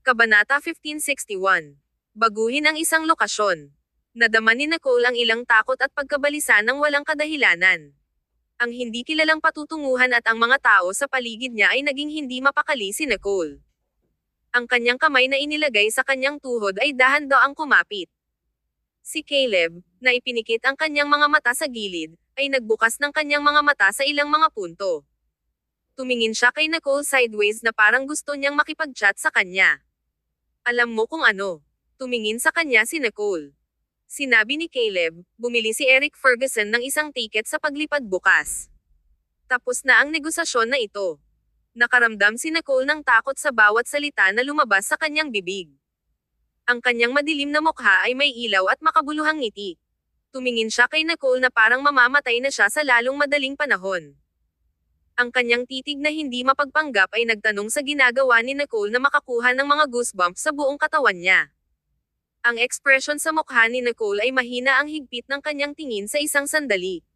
Kabanata 1561. Baguhin ang isang lokasyon. Nadama ni Nicole ang ilang takot at pagkabalisa ng walang kadahilanan. Ang hindi kilalang patutunguhan at ang mga tao sa paligid niya ay naging hindi mapakali si Nicole. Ang kanyang kamay na inilagay sa kanyang tuhod ay dahan-daang kumapit. Si Caleb, na ipinikit ang kanyang mga mata sa gilid, ay nagbukas ng kanyang mga mata sa ilang mga punto. Tumingin siya kay Nicole sideways na parang gusto niyang makipag-chat sa kanya. Alam mo kung ano. Tumingin sa kanya si Nicole. Sinabi ni Caleb, bumili si Eric Ferguson ng isang tiket sa paglipad bukas. Tapos na ang negosasyon na ito. Nakaramdam si Nicole ng takot sa bawat salita na lumabas sa kanyang bibig. Ang kanyang madilim na mukha ay may ilaw at makabuluhang ngiti. Tumingin siya kay Nicole na parang mamamatay na siya sa lalong madaling panahon. Ang kanyang titig na hindi mapagpanggap ay nagtanong sa ginagawa ni Nicole na makakuha ng mga goosebumps sa buong katawan niya. Ang ekspresyon sa mukha ni Nicole ay mahina ang higpit ng kanyang tingin sa isang sandali.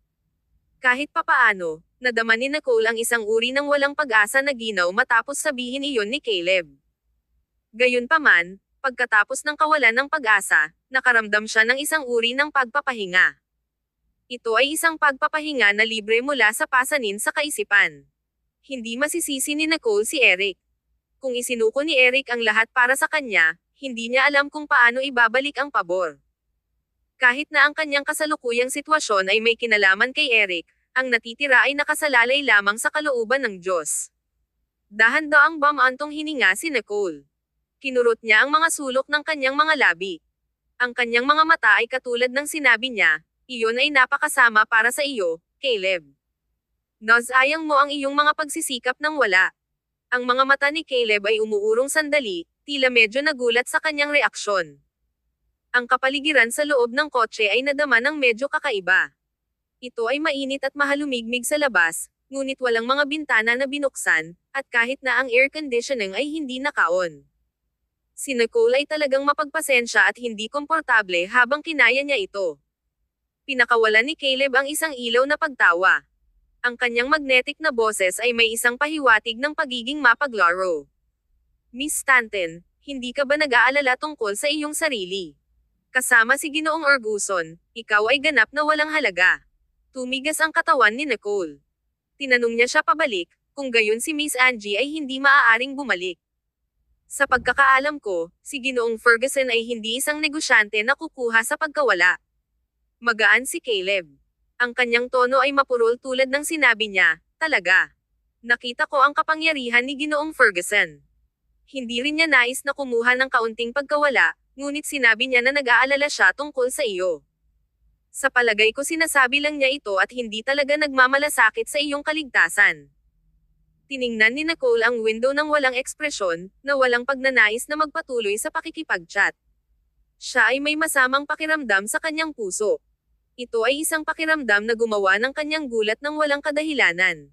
Kahit papaano, nadama ni Nicole ang isang uri ng walang pag-asa na ginaw matapos sabihin iyon ni Caleb. Gayunpaman, pagkatapos ng kawalan ng pag-asa, nakaramdam siya ng isang uri ng pagpapahinga. Ito ay isang pagpapahinga na libre mula sa pasanin sa kaisipan. Hindi masisisi ni Nicole si Eric. Kung isinuko ni Eric ang lahat para sa kanya, hindi niya alam kung paano ibabalik ang pabor. Kahit na ang kanyang kasalukuyang sitwasyon ay may kinalaman kay Eric, ang natitira ay nakasalalay lamang sa kalooban ng Diyos. Dahan-daang bumantong hininga si Nicole. Kinurot niya ang mga sulok ng kanyang mga labi. Ang kanyang mga mata ay katulad ng sinabi niya, iyon ay napakasama para sa iyo, Caleb. Nasayang mo ang iyong mga pagsisikap ng wala. Ang mga mata ni Caleb ay umuurong sandali, tila medyo nagulat sa kanyang reaksyon. Ang kapaligiran sa loob ng kotse ay nadama ng medyo kakaiba. Ito ay mainit at mahalumigmig sa labas, ngunit walang mga bintana na binuksan, at kahit na ang air conditioning ay hindi naka-on. Si Nicole ay talagang mapagpasensya at hindi komportable habang kinaya niya ito. Pinakawalan ni Caleb ang isang ilaw na pagtawa. Ang kanyang magnetic na boses ay may isang pahiwatig ng pagiging mapaglaro. Miss Stanton, hindi ka ba nag-aalala tungkol sa iyong sarili? Kasama si Ginoong Orguson, ikaw ay ganap na walang halaga. Tumigas ang katawan ni Nicole. Tinanong niya siya pabalik, kung gayon si Miss Angie ay hindi maaaring bumalik. Sa pagkakaalam ko, si Ginoong Ferguson ay hindi isang negosyante na kukuha sa pagkawala. Magaan si Caleb. Ang kanyang tono ay mapurol tulad ng sinabi niya, talaga. Nakita ko ang kapangyarihan ni Ginoong Ferguson. Hindi rin niya nais na kumuha ng kaunting pagkawala, ngunit sinabi niya na nag-aalala siya tungkol sa iyo. Sa palagay ko sinasabi lang niya ito at hindi talaga nagmamalasakit sa iyong kaligtasan. Tiningnan ni Nicole ang window ng walang ekspresyon, na walang pagnanais na magpatuloy sa pakikipag-chat. Siya ay may masamang pakiramdam sa kanyang puso. Ito ay isang pakiramdam na gumawa ng kanyang gulat ng walang kadahilanan.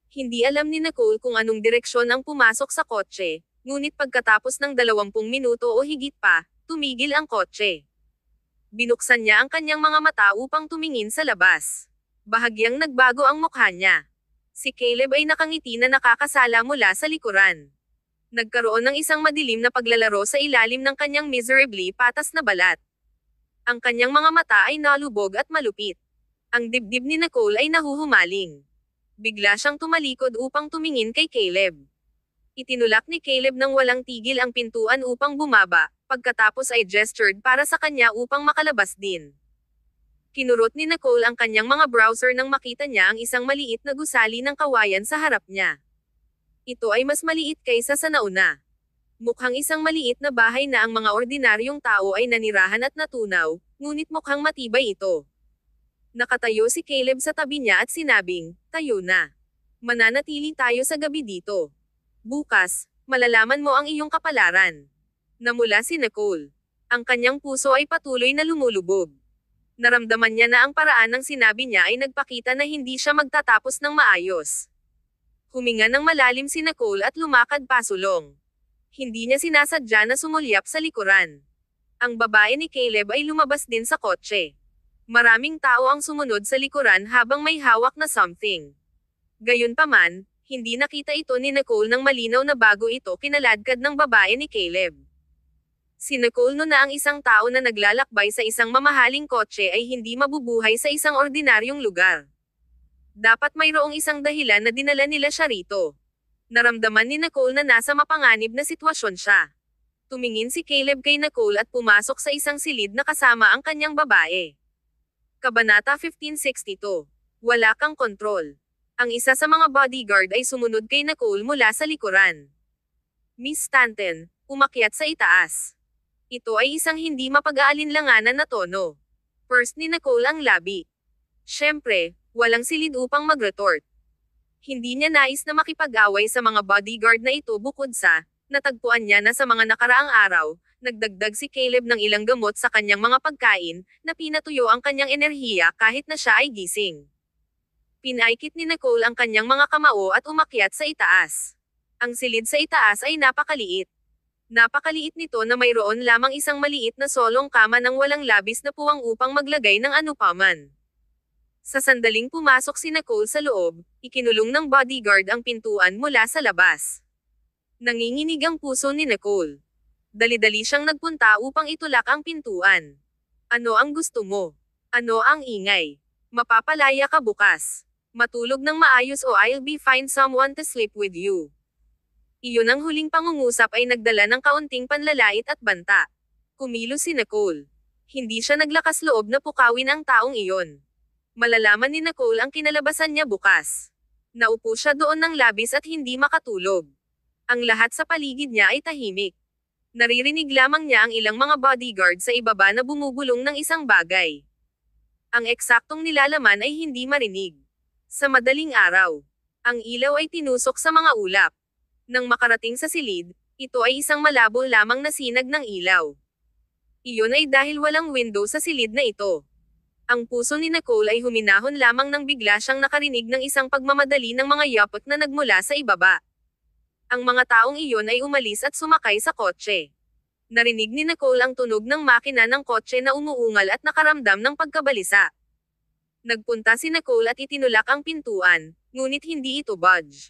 Hindi alam ni Nicole kung anong direksyon ang pumasok sa kotse, ngunit pagkatapos ng 20 minuto o higit pa, tumigil ang kotse. Binuksan niya ang kanyang mga mata upang tumingin sa labas. Bahagyang nagbago ang mukha niya. Si Caleb ay nakangiti na nakakasala mula sa likuran. Nagkaroon ng isang madilim na paglalaro sa ilalim ng kanyang miserably patas na balat. Ang kanyang mga mata ay nalubog at malupit. Ang dibdib ni Nicole ay nahuhumaling. Bigla siyang tumalikod upang tumingin kay Caleb. Itinulak ni Caleb ng walang tigil ang pintuan upang bumaba, pagkatapos ay gestured para sa kanya upang makalabas din. Kinurot ni Nicole ang kanyang mga browser nang makita niya ang isang maliit na gusali ng kawayan sa harap niya. Ito ay mas maliit kaysa sa nauna. Mukhang isang maliit na bahay na ang mga ordinaryong tao ay nanirahan at natunaw, ngunit mukhang matibay ito. Nakatayo si Caleb sa tabi niya at sinabing, tayo na. Mananatili tayo sa gabi dito. Bukas, malalaman mo ang iyong kapalaran. Namula si Nicole. Ang kanyang puso ay patuloy na lumulubog. Naramdaman niya na ang paraan ng sinabi niya ay nagpakita na hindi siya magtatapos ng maayos. Huminga ng malalim si Nicole at lumakad pasulong. Hindi niya sinasadya na sumulyap sa likuran. Ang babae ni Caleb ay lumabas din sa kotse. Maraming tao ang sumunod sa likuran habang may hawak na something. Gayunpaman, Hindi nakita ito ni Nicole ng malinaw na bago ito kinaladkad ng babae ni Caleb. Si Nicole no na ang isang tao na naglalakbay sa isang mamahaling kotse ay hindi mabubuhay sa isang ordinaryong lugar. Dapat mayroong isang dahilan na dinala nila siya rito. Naramdaman ni Nicole na nasa mapanganib na sitwasyon siya. Tumingin si Caleb kay Nicole at pumasok sa isang silid na kasama ang kanyang babae. Kabanata 1562. Wala kang kontrol. Ang isa sa mga bodyguard ay sumunod kay Nicole mula sa likuran. Miss Stanton, umakyat sa itaas. Ito ay isang hindi mapag-aalinlanganan na tono. First ni Nicole ang labi. Siyempre, walang silid upang mag-retort. Hindi niya nais na makipag-away sa mga bodyguard na ito bukod sa, natagpuan niya na sa mga nakaraang araw, nagdagdag si Caleb ng ilang gamot sa kanyang mga pagkain, na pinatuyo ang kanyang enerhiya kahit na siya ay gising. Pinaikit ni Nicole ang kanyang mga kamao at umakyat sa itaas. Ang silid sa itaas ay napakaliit. Napakaliit nito na mayroon lamang isang maliit na solong kama ng walang labis na puwang upang maglagay ng anupaman. Sa sandaling pumasok si Nicole sa loob, ikinulong ng bodyguard ang pintuan mula sa labas. Nanginginig ang puso ni Nicole. Dali-dali siyang nagpunta upang itulak ang pintuan. Ano ang gusto mo? Ano ang ingay? Mapapalaya ka bukas. Matulog ng maayos o I'll be find someone to sleep with you. Iyon ang huling pangungusap ay nagdala ng kaunting panlalait at banta. Kumilos si Nicole. Hindi siya naglakas loob na pukawin ang taong iyon. Malalaman ni Nicole ang kinalabasan niya bukas. Naupo siya doon ng labis at hindi makatulog. Ang lahat sa paligid niya ay tahimik. Naririnig lamang niya ang ilang mga bodyguard sa ibaba na bumubulong ng isang bagay. Ang eksaktong nilalaman ay hindi marinig. Sa madaling araw, ang ilaw ay tinusok sa mga ulap. Nang makarating sa silid, ito ay isang malabo lamang na sinag ng ilaw. Iyon ay dahil walang window sa silid na ito. Ang puso ni Nicole ay huminahon lamang nang bigla siyang nakarinig ng isang pagmamadali ng mga yapot na nagmula sa ibaba. Ang mga taong iyon ay umalis at sumakay sa kotse. Narinig ni Nicole ang tunog ng makina ng kotse na umuungal at nakaramdam ng pagkabalisa. Nagpunta si Nicole at itinulak ang pintuan, ngunit hindi ito budge.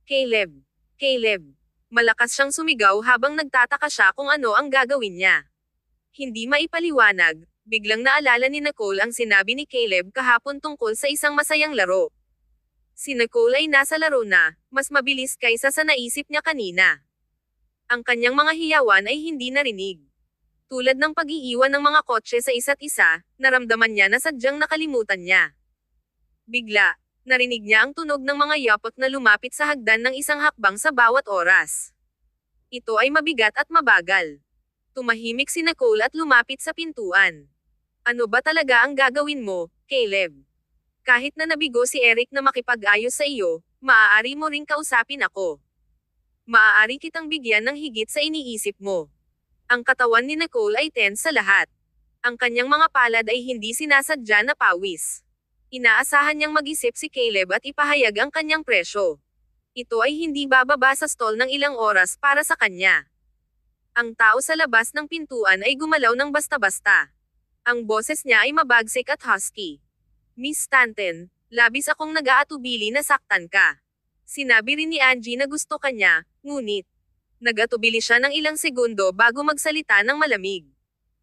Caleb. Caleb. Malakas siyang sumigaw habang nagtataka siya kung ano ang gagawin niya. Hindi maipaliwanag, biglang naalala ni Nicole ang sinabi ni Caleb kahapon tungkol sa isang masayang laro. Si Nicole ay nasa laro na, mas mabilis kaysa sa naisip niya kanina. Ang kanyang mga hiyawan ay hindi narinig. Tulad ng pag-iiwan ng mga kotse sa isa't isa, naramdaman niya na sadyang nakalimutan niya. Bigla, narinig niya ang tunog ng mga yapot na lumapit sa hagdan ng isang hakbang sa bawat oras. Ito ay mabigat at mabagal. Tumahimik si Nicole at lumapit sa pintuan. Ano ba talaga ang gagawin mo, Caleb? Kahit na nabigo si Eric na makipag-ayos sa iyo, maaari mo ring kausapin ako. Maaari kitang bigyan ng higit sa iniisip mo. Ang katawan ni Nicole ay tense sa lahat. Ang kanyang mga palad ay hindi sinasadya na pawis. Inaasahan niyang mag-isip si Caleb at ipahayag ang kanyang presyo. Ito ay hindi bababa sa stall ng ilang oras para sa kanya. Ang tao sa labas ng pintuan ay gumalaw ng basta-basta. Ang boses niya ay mabagsik at husky. Miss Stanton, labis akong nag-aatubili na saktan ka. Sinabi rin ni Angie na gusto kanya, ngunit nag-atubili siya ng ilang segundo bago magsalita ng malamig.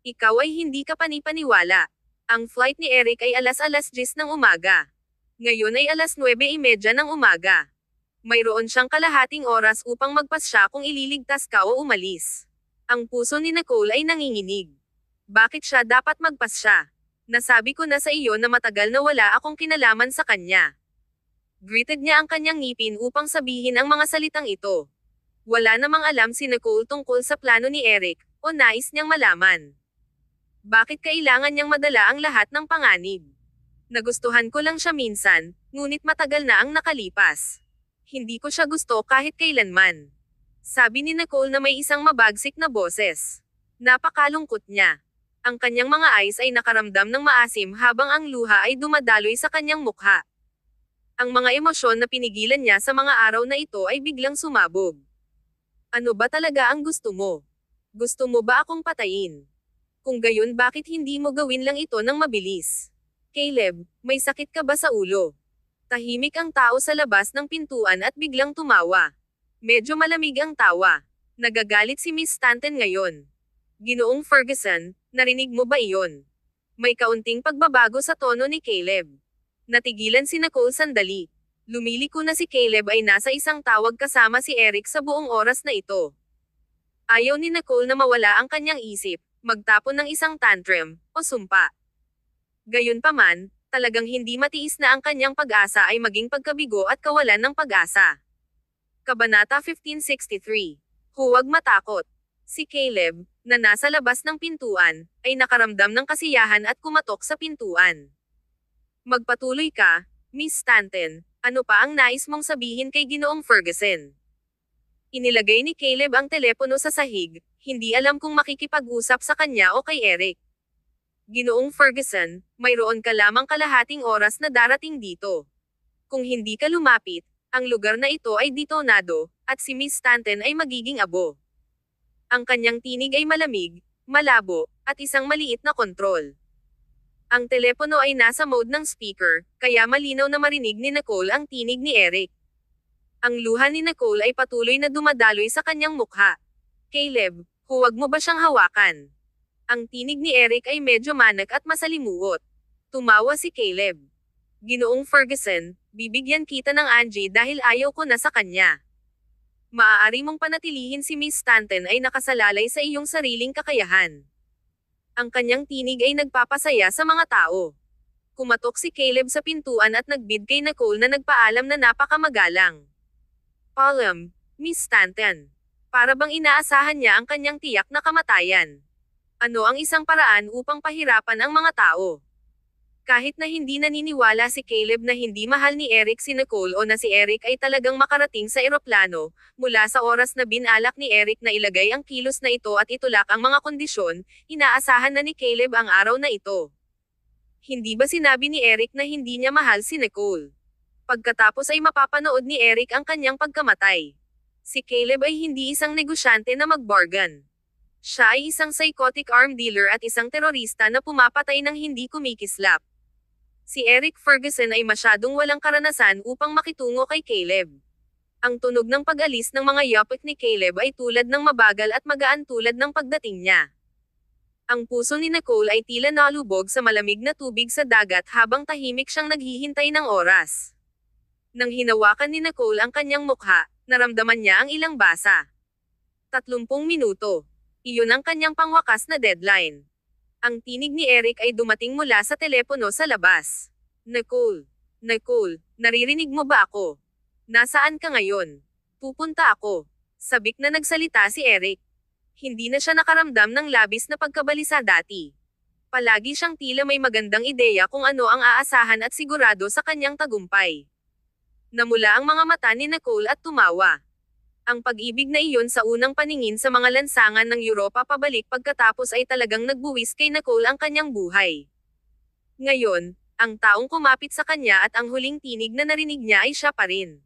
Ikaw ay hindi ka panipaniwala. Ang flight ni Eric ay alas 10 ng umaga. Ngayon ay alas 9:30 ng umaga. Mayroon siyang kalahating oras upang magpasya kung ililigtas ka o umalis. Ang puso ni Nicole ay nanginginig. Bakit siya dapat magpasya? Nasabi ko na sa iyo na matagal na wala akong kinalaman sa kanya. Gritted niya ang kanyang ngipin upang sabihin ang mga salitang ito. Wala namang alam si Nicole tungkol sa plano ni Eric, o nais niyang malaman. Bakit kailangan niyang madala ang lahat ng panganib? Nagustuhan ko lang siya minsan, ngunit matagal na ang nakalipas. Hindi ko siya gusto kahit kailanman. Sabi ni Nicole na may isang mabagsik na boses. Napakalungkot niya. Ang kanyang mga eyes ay nakaramdam ng maasim habang ang luha ay dumadaloy sa kanyang mukha. Ang mga emosyon na pinigilan niya sa mga araw na ito ay biglang sumabog. Ano ba talaga ang gusto mo? Gusto mo ba akong patayin? Kung gayon bakit hindi mo gawin lang ito ng mabilis? Caleb, may sakit ka ba sa ulo? Tahimik ang tao sa labas ng pintuan at biglang tumawa. Medyo malamig ang tawa. Nagagalit si Miss Stanton ngayon. Ginoong Ferguson, narinig mo ba iyon? May kaunting pagbabago sa tono ni Caleb. Natigilan si Nicole sandali. Lumiliko na si Caleb ay nasa isang tawag kasama si Eric sa buong oras na ito. Ayaw ni Nicole na mawala ang kanyang isip, magtapon ng isang tantrum, o sumpa. Gayunpaman, talagang hindi matiis na ang kanyang pag-asa ay maging pagkabigo at kawalan ng pag-asa. Kabanata 1563. Huwag matakot. Si Caleb, na nasa labas ng pintuan, ay nakaramdam ng kasiyahan at kumatok sa pintuan. Magpatuloy ka, Miss Stanton, ano pa ang nais mong sabihin kay Ginoong Ferguson? Inilagay ni Caleb ang telepono sa sahig, hindi alam kung makikipag-usap sa kanya o kay Eric. Ginoong Ferguson, mayroon ka lamang kalahating oras na darating dito. Kung hindi ka lumapit, ang lugar na ito ay detonado, at si Miss Stanton ay magiging abo. Ang kanyang tinig ay malamig, malabo, at isang maliit na kontrol. Ang telepono ay nasa mode ng speaker, kaya malinaw na marinig ni Nicole ang tinig ni Eric. Ang luha ni Nicole ay patuloy na dumadaloy sa kanyang mukha. Caleb, huwag mo ba siyang hawakan? Ang tinig ni Eric ay medyo manak at masalimuot. Tumawa si Caleb. Ginoong Ferguson, bibigyan kita ng Angie dahil ayaw ko na sa kanya. Maaari mong panatilihin si Miss Stanton ay nakasalalay sa iyong sariling kakayahan. Ang kanyang tinig ay nagpapasaya sa mga tao. Kumatok si Caleb sa pintuan at nagbid kay Nicole na nagpaalam na napakamagalang. Paalam, Miss Stanton. Para bang inaasahan niya ang kanyang tiyak na kamatayan. Ano ang isang paraan upang pahirapan ang mga tao? Kahit na hindi naniniwala si Caleb na hindi mahal ni Eric si Nicole o na si Eric ay talagang makarating sa eroplano, mula sa oras na binalak ni Eric na ilagay ang kilos na ito at itulak ang mga kondisyon, inaasahan na ni Caleb ang araw na ito. Hindi ba sinabi ni Eric na hindi niya mahal si Nicole? Pagkatapos ay mapapanood ni Eric ang kanyang pagkamatay. Si Caleb ay hindi isang negosyante na mag-bargain. Siya ay isang psychotic arm dealer at isang terorista na pumapatay ng hindi kumikislap. Si Eric Ferguson ay masyadong walang karanasan upang makitungo kay Caleb. Ang tunog ng pag-alis ng mga yapit ni Caleb ay tulad ng mabagal at magaan tulad ng pagdating niya. Ang puso ni Nicole ay tila nalubog sa malamig na tubig sa dagat habang tahimik siyang naghihintay ng oras. Nang hinawakan ni Nicole ang kanyang mukha, naramdaman niya ang ilang basa. 30 minuto. Iyon ang kanyang pangwakas na deadline. Ang tinig ni Eric ay dumating mula sa telepono sa labas. Nicole. Nicole, naririnig mo ba ako? Nasaan ka ngayon? Pupunta ako. Sabik na nagsalita si Eric. Hindi na siya nakaramdam ng labis na pagkabalisa dati. Palagi siyang tila may magandang ideya kung ano ang aasahan at sigurado sa kanyang tagumpay. Namula ang mga mata ni Nicole at tumawa. Ang pag-ibig na iyon sa unang paningin sa mga lansangan ng Europa pabalik pagkatapos ay talagang nagbuwis kay Nicole ang kanyang buhay. Ngayon, ang taong kumapit sa kanya at ang huling tinig na narinig niya ay siya pa rin.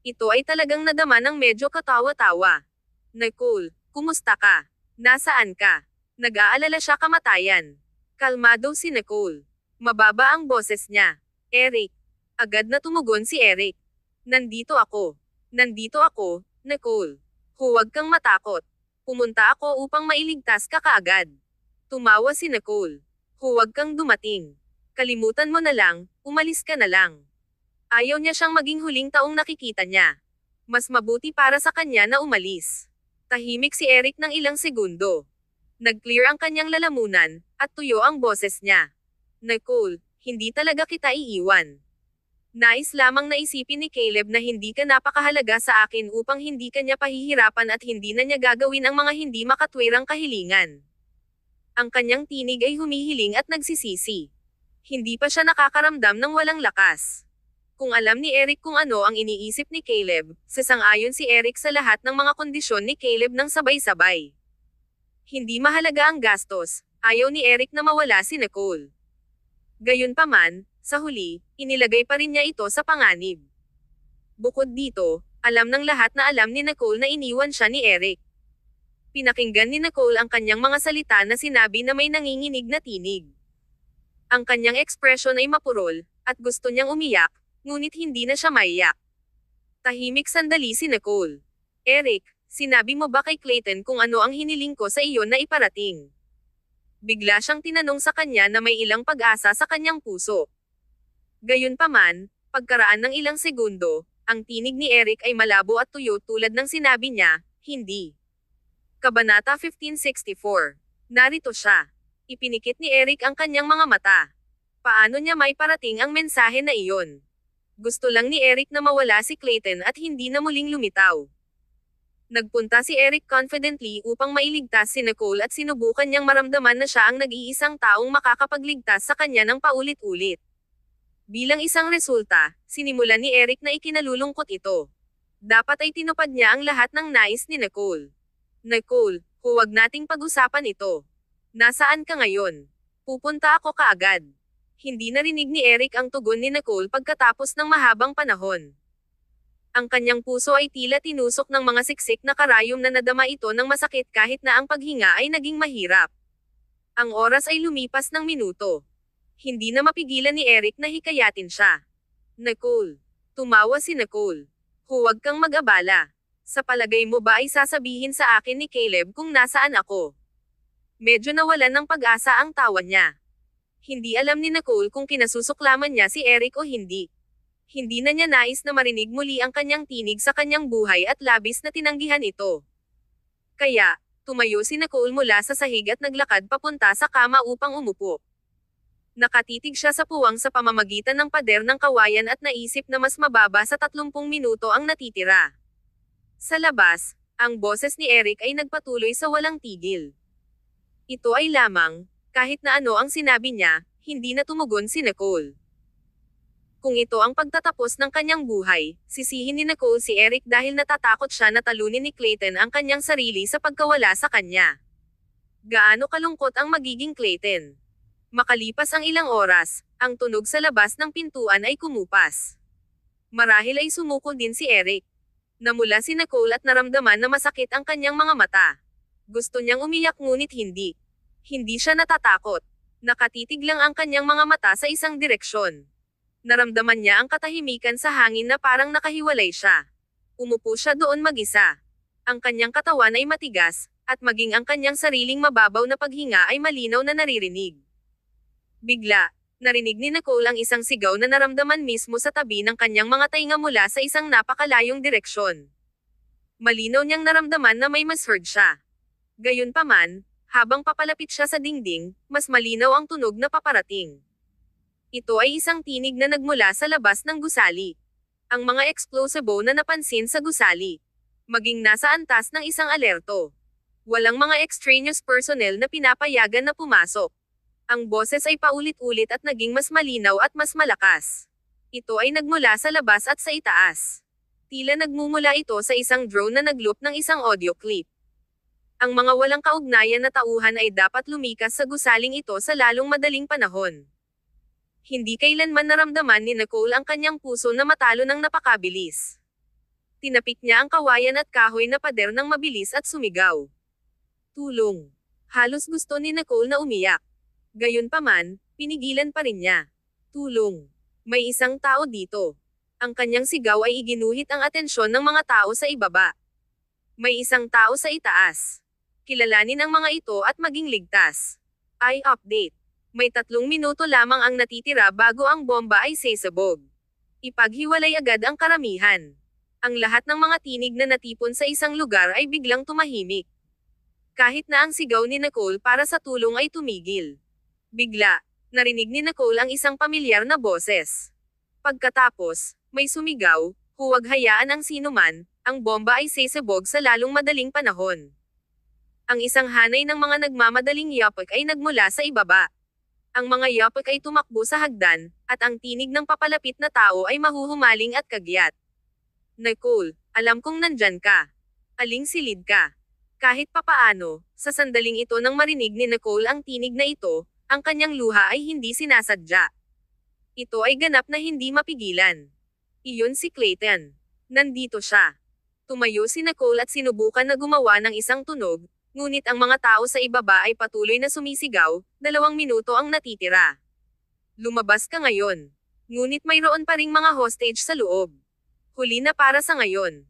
Ito ay talagang nadama ng medyo katawa-tawa. Nicole, kumusta ka? Nasaan ka? Nag-aalala siya kamatayan. Kalmado si Nicole. Mababa ang boses niya. Eric. Agad na tumugon si Eric. Nandito ako. Nandito ako, Nicole. Huwag kang matakot. Pumunta ako upang mailigtas ka kaagad. Tumawa si Nicole. Huwag kang dumating. Kalimutan mo na lang, umalis ka na lang. Ayaw niya siyang maging huling taong nakikita niya. Mas mabuti para sa kanya na umalis. Tahimik si Eric ng ilang segundo. Nag-clear ang kanyang lalamunan, at tuyo ang boses niya. Nicole, hindi talaga kita iiwan. Nais lamang na isipin ni Caleb na hindi ka napakahalaga sa akin upang hindi ka niya pahihirapan at hindi na niya gagawin ang mga hindi makatwirang kahilingan. Ang kanyang tinig ay humihiling at nagsisisi. Hindi pa siya nakakaramdam ng walang lakas. Kung alam ni Eric kung ano ang iniisip ni Caleb, sasang-ayon si Eric sa lahat ng mga kondisyon ni Caleb ng sabay-sabay. Hindi mahalaga ang gastos, ayaw ni Eric na mawala si Nicole. Gayunpaman, sa huli, inilagay pa rin niya ito sa panganib. Bukod dito, alam ng lahat na alam ni Nicole na iniwan siya ni Eric. Pinakinggan ni Nicole ang kanyang mga salita na sinabi na may nanginginig na tinig. Ang kanyang ekspresyon ay mapurol, at gusto niyang umiyak, ngunit hindi na siya maiyak. Tahimik sandali si Nicole. Eric, sinabi mo ba kay Clayton kung ano ang hiniling ko sa iyo na iparating? Bigla siyang tinanong sa kanya na may ilang pag-asa sa kanyang puso. Gayunpaman, pagkaraan ng ilang segundo, ang tinig ni Eric ay malabo at tuyo tulad ng sinabi niya, hindi. Kabanata 1564. Narito siya. Ipinikit ni Eric ang kanyang mga mata. Paano niya may parating ang mensahe na iyon? Gusto lang ni Eric na mawala si Clayton at hindi na muling lumitaw. Nagpunta si Eric confidently upang mailigtas si Nicole at sinubukan niyang maramdaman na siya ang nag-iisang taong makakapagligtas sa kanya ng paulit-ulit. Bilang isang resulta, sinimulan ni Eric na ikinalulungkot ito. Dapat ay tinupad niya ang lahat ng nais ni Nicole. Nicole, huwag nating pag-usapan ito. Nasaan ka ngayon? Pupunta ako kaagad. Hindi narinig ni Eric ang tugon ni Nicole pagkatapos ng mahabang panahon. Ang kanyang puso ay tila tinusok ng mga siksik na karayom na nadama ito ng masakit kahit na ang paghinga ay naging mahirap. Ang oras ay lumipas ng minuto. Hindi na mapigilan ni Eric na hikayatin siya. Nicole. Tumawa si Nicole. Huwag kang mag-abala. Sa palagay mo ba ay sasabihin sa akin ni Caleb kung nasaan ako? Medyo nawalan ng pag-asa ang tawa niya. Hindi alam ni Nicole kung kinasusuklaman niya si Eric o hindi. Hindi na niya nais na marinig muli ang kanyang tinig sa kanyang buhay at labis na tinanggihan ito. Kaya, tumayo si Nicole mula sa sahig at naglakad papunta sa kama upang umupo. Nakatitig siya sa puwang sa pamamagitan ng pader ng kawayan at naisip na mas mababa sa 30 minuto ang natitira. Sa labas, ang boses ni Eric ay nagpatuloy sa walang tigil. Ito ay lamang, kahit na ano ang sinabi niya, hindi na tumugon si Nicole. Kung ito ang pagtatapos ng kanyang buhay, sisihin ni Nicole si Eric dahil natatakot siya na talunin ni Clayton ang kanyang sarili sa pagkawala sa kanya. Gaano kalungkot ang magiging Clayton? Makalipas ang ilang oras, ang tunog sa labas ng pintuan ay kumupas. Marahil ay sumuko din si Eric. Namula si Nicole at naramdaman na masakit ang kanyang mga mata. Gusto niyang umiyak ngunit hindi. Hindi siya natatakot. Nakatitig lang ang kanyang mga mata sa isang direksyon. Naramdaman niya ang katahimikan sa hangin na parang nakahiwalay siya. Umupo siya doon mag-isa. Ang kanyang katawan ay matigas, at maging ang kanyang sariling mababaw na paghinga ay malinaw na naririnig. Bigla, narinig ni Nicole ang isang sigaw na naramdaman mismo sa tabi ng kanyang mga tainga mula sa isang napakalayong direksyon. Malinaw niyang naramdaman na may misheard siya. Gayunpaman, habang papalapit siya sa dingding, mas malinaw ang tunog na paparating. Ito ay isang tinig na nagmula sa labas ng gusali. Ang mga eksplosibo na napansin sa gusali. Maging nasa antas ng isang alerto. Walang mga extraneous personnel na pinapayagan na pumasok. Ang boses ay paulit-ulit at naging mas malinaw at mas malakas. Ito ay nagmula sa labas at sa itaas. Tila nagmumula ito sa isang drone na nagloop ng isang audio clip. Ang mga walang kaugnayan na tauhan ay dapat lumikas sa gusaling ito sa lalong madaling panahon. Hindi kailanman naramdaman ni Nicole ang kanyang puso na matalo ng napakabilis. Tinapik niya ang kawayan at kahoy na pader ng mabilis at sumigaw. Tulong. Halos gusto ni Nicole na umiyak. Gayunpaman, pinigilan pa rin niya. Tulong. May isang tao dito. Ang kanyang sigaw ay iginuhit ang atensyon ng mga tao sa ibaba. May isang tao sa itaas. Kilalanin ang mga ito at maging ligtas. Update. May 3 minuto lamang ang natitira bago ang bomba ay sesabog. Ipaghiwalay agad ang karamihan. Ang lahat ng mga tinig na natipon sa isang lugar ay biglang tumahimik. Kahit na ang sigaw ni Nicole para sa tulong ay tumigil. Bigla, narinig ni Nicole ang isang pamilyar na boses. Pagkatapos, may sumigaw, huwag hayaan ang sinuman, ang bomba ay sesabog sa lalong madaling panahon. Ang isang hanay ng mga nagmamadaling yapak ay nagmula sa ibaba. Ang mga yapak ay tumakbo sa hagdan, at ang tinig ng papalapit na tao ay mahuhumaling at kagyat. Nicole, alam kong nandyan ka. Aling silid ka. Kahit papaano, sa sandaling ito nang marinig ni Nicole ang tinig na ito, ang kanyang luha ay hindi sinasadya. Ito ay ganap na hindi mapigilan. Iyon si Clayton. Nandito siya. Tumayo si Nicole at sinubukan na gumawa ng isang tunog, ngunit ang mga tao sa ibaba ay patuloy na sumisigaw, 2 minuto ang natitira. Lumabas ka ngayon. Ngunit mayroon pa ring mga hostage sa loob. Huli na para sa ngayon.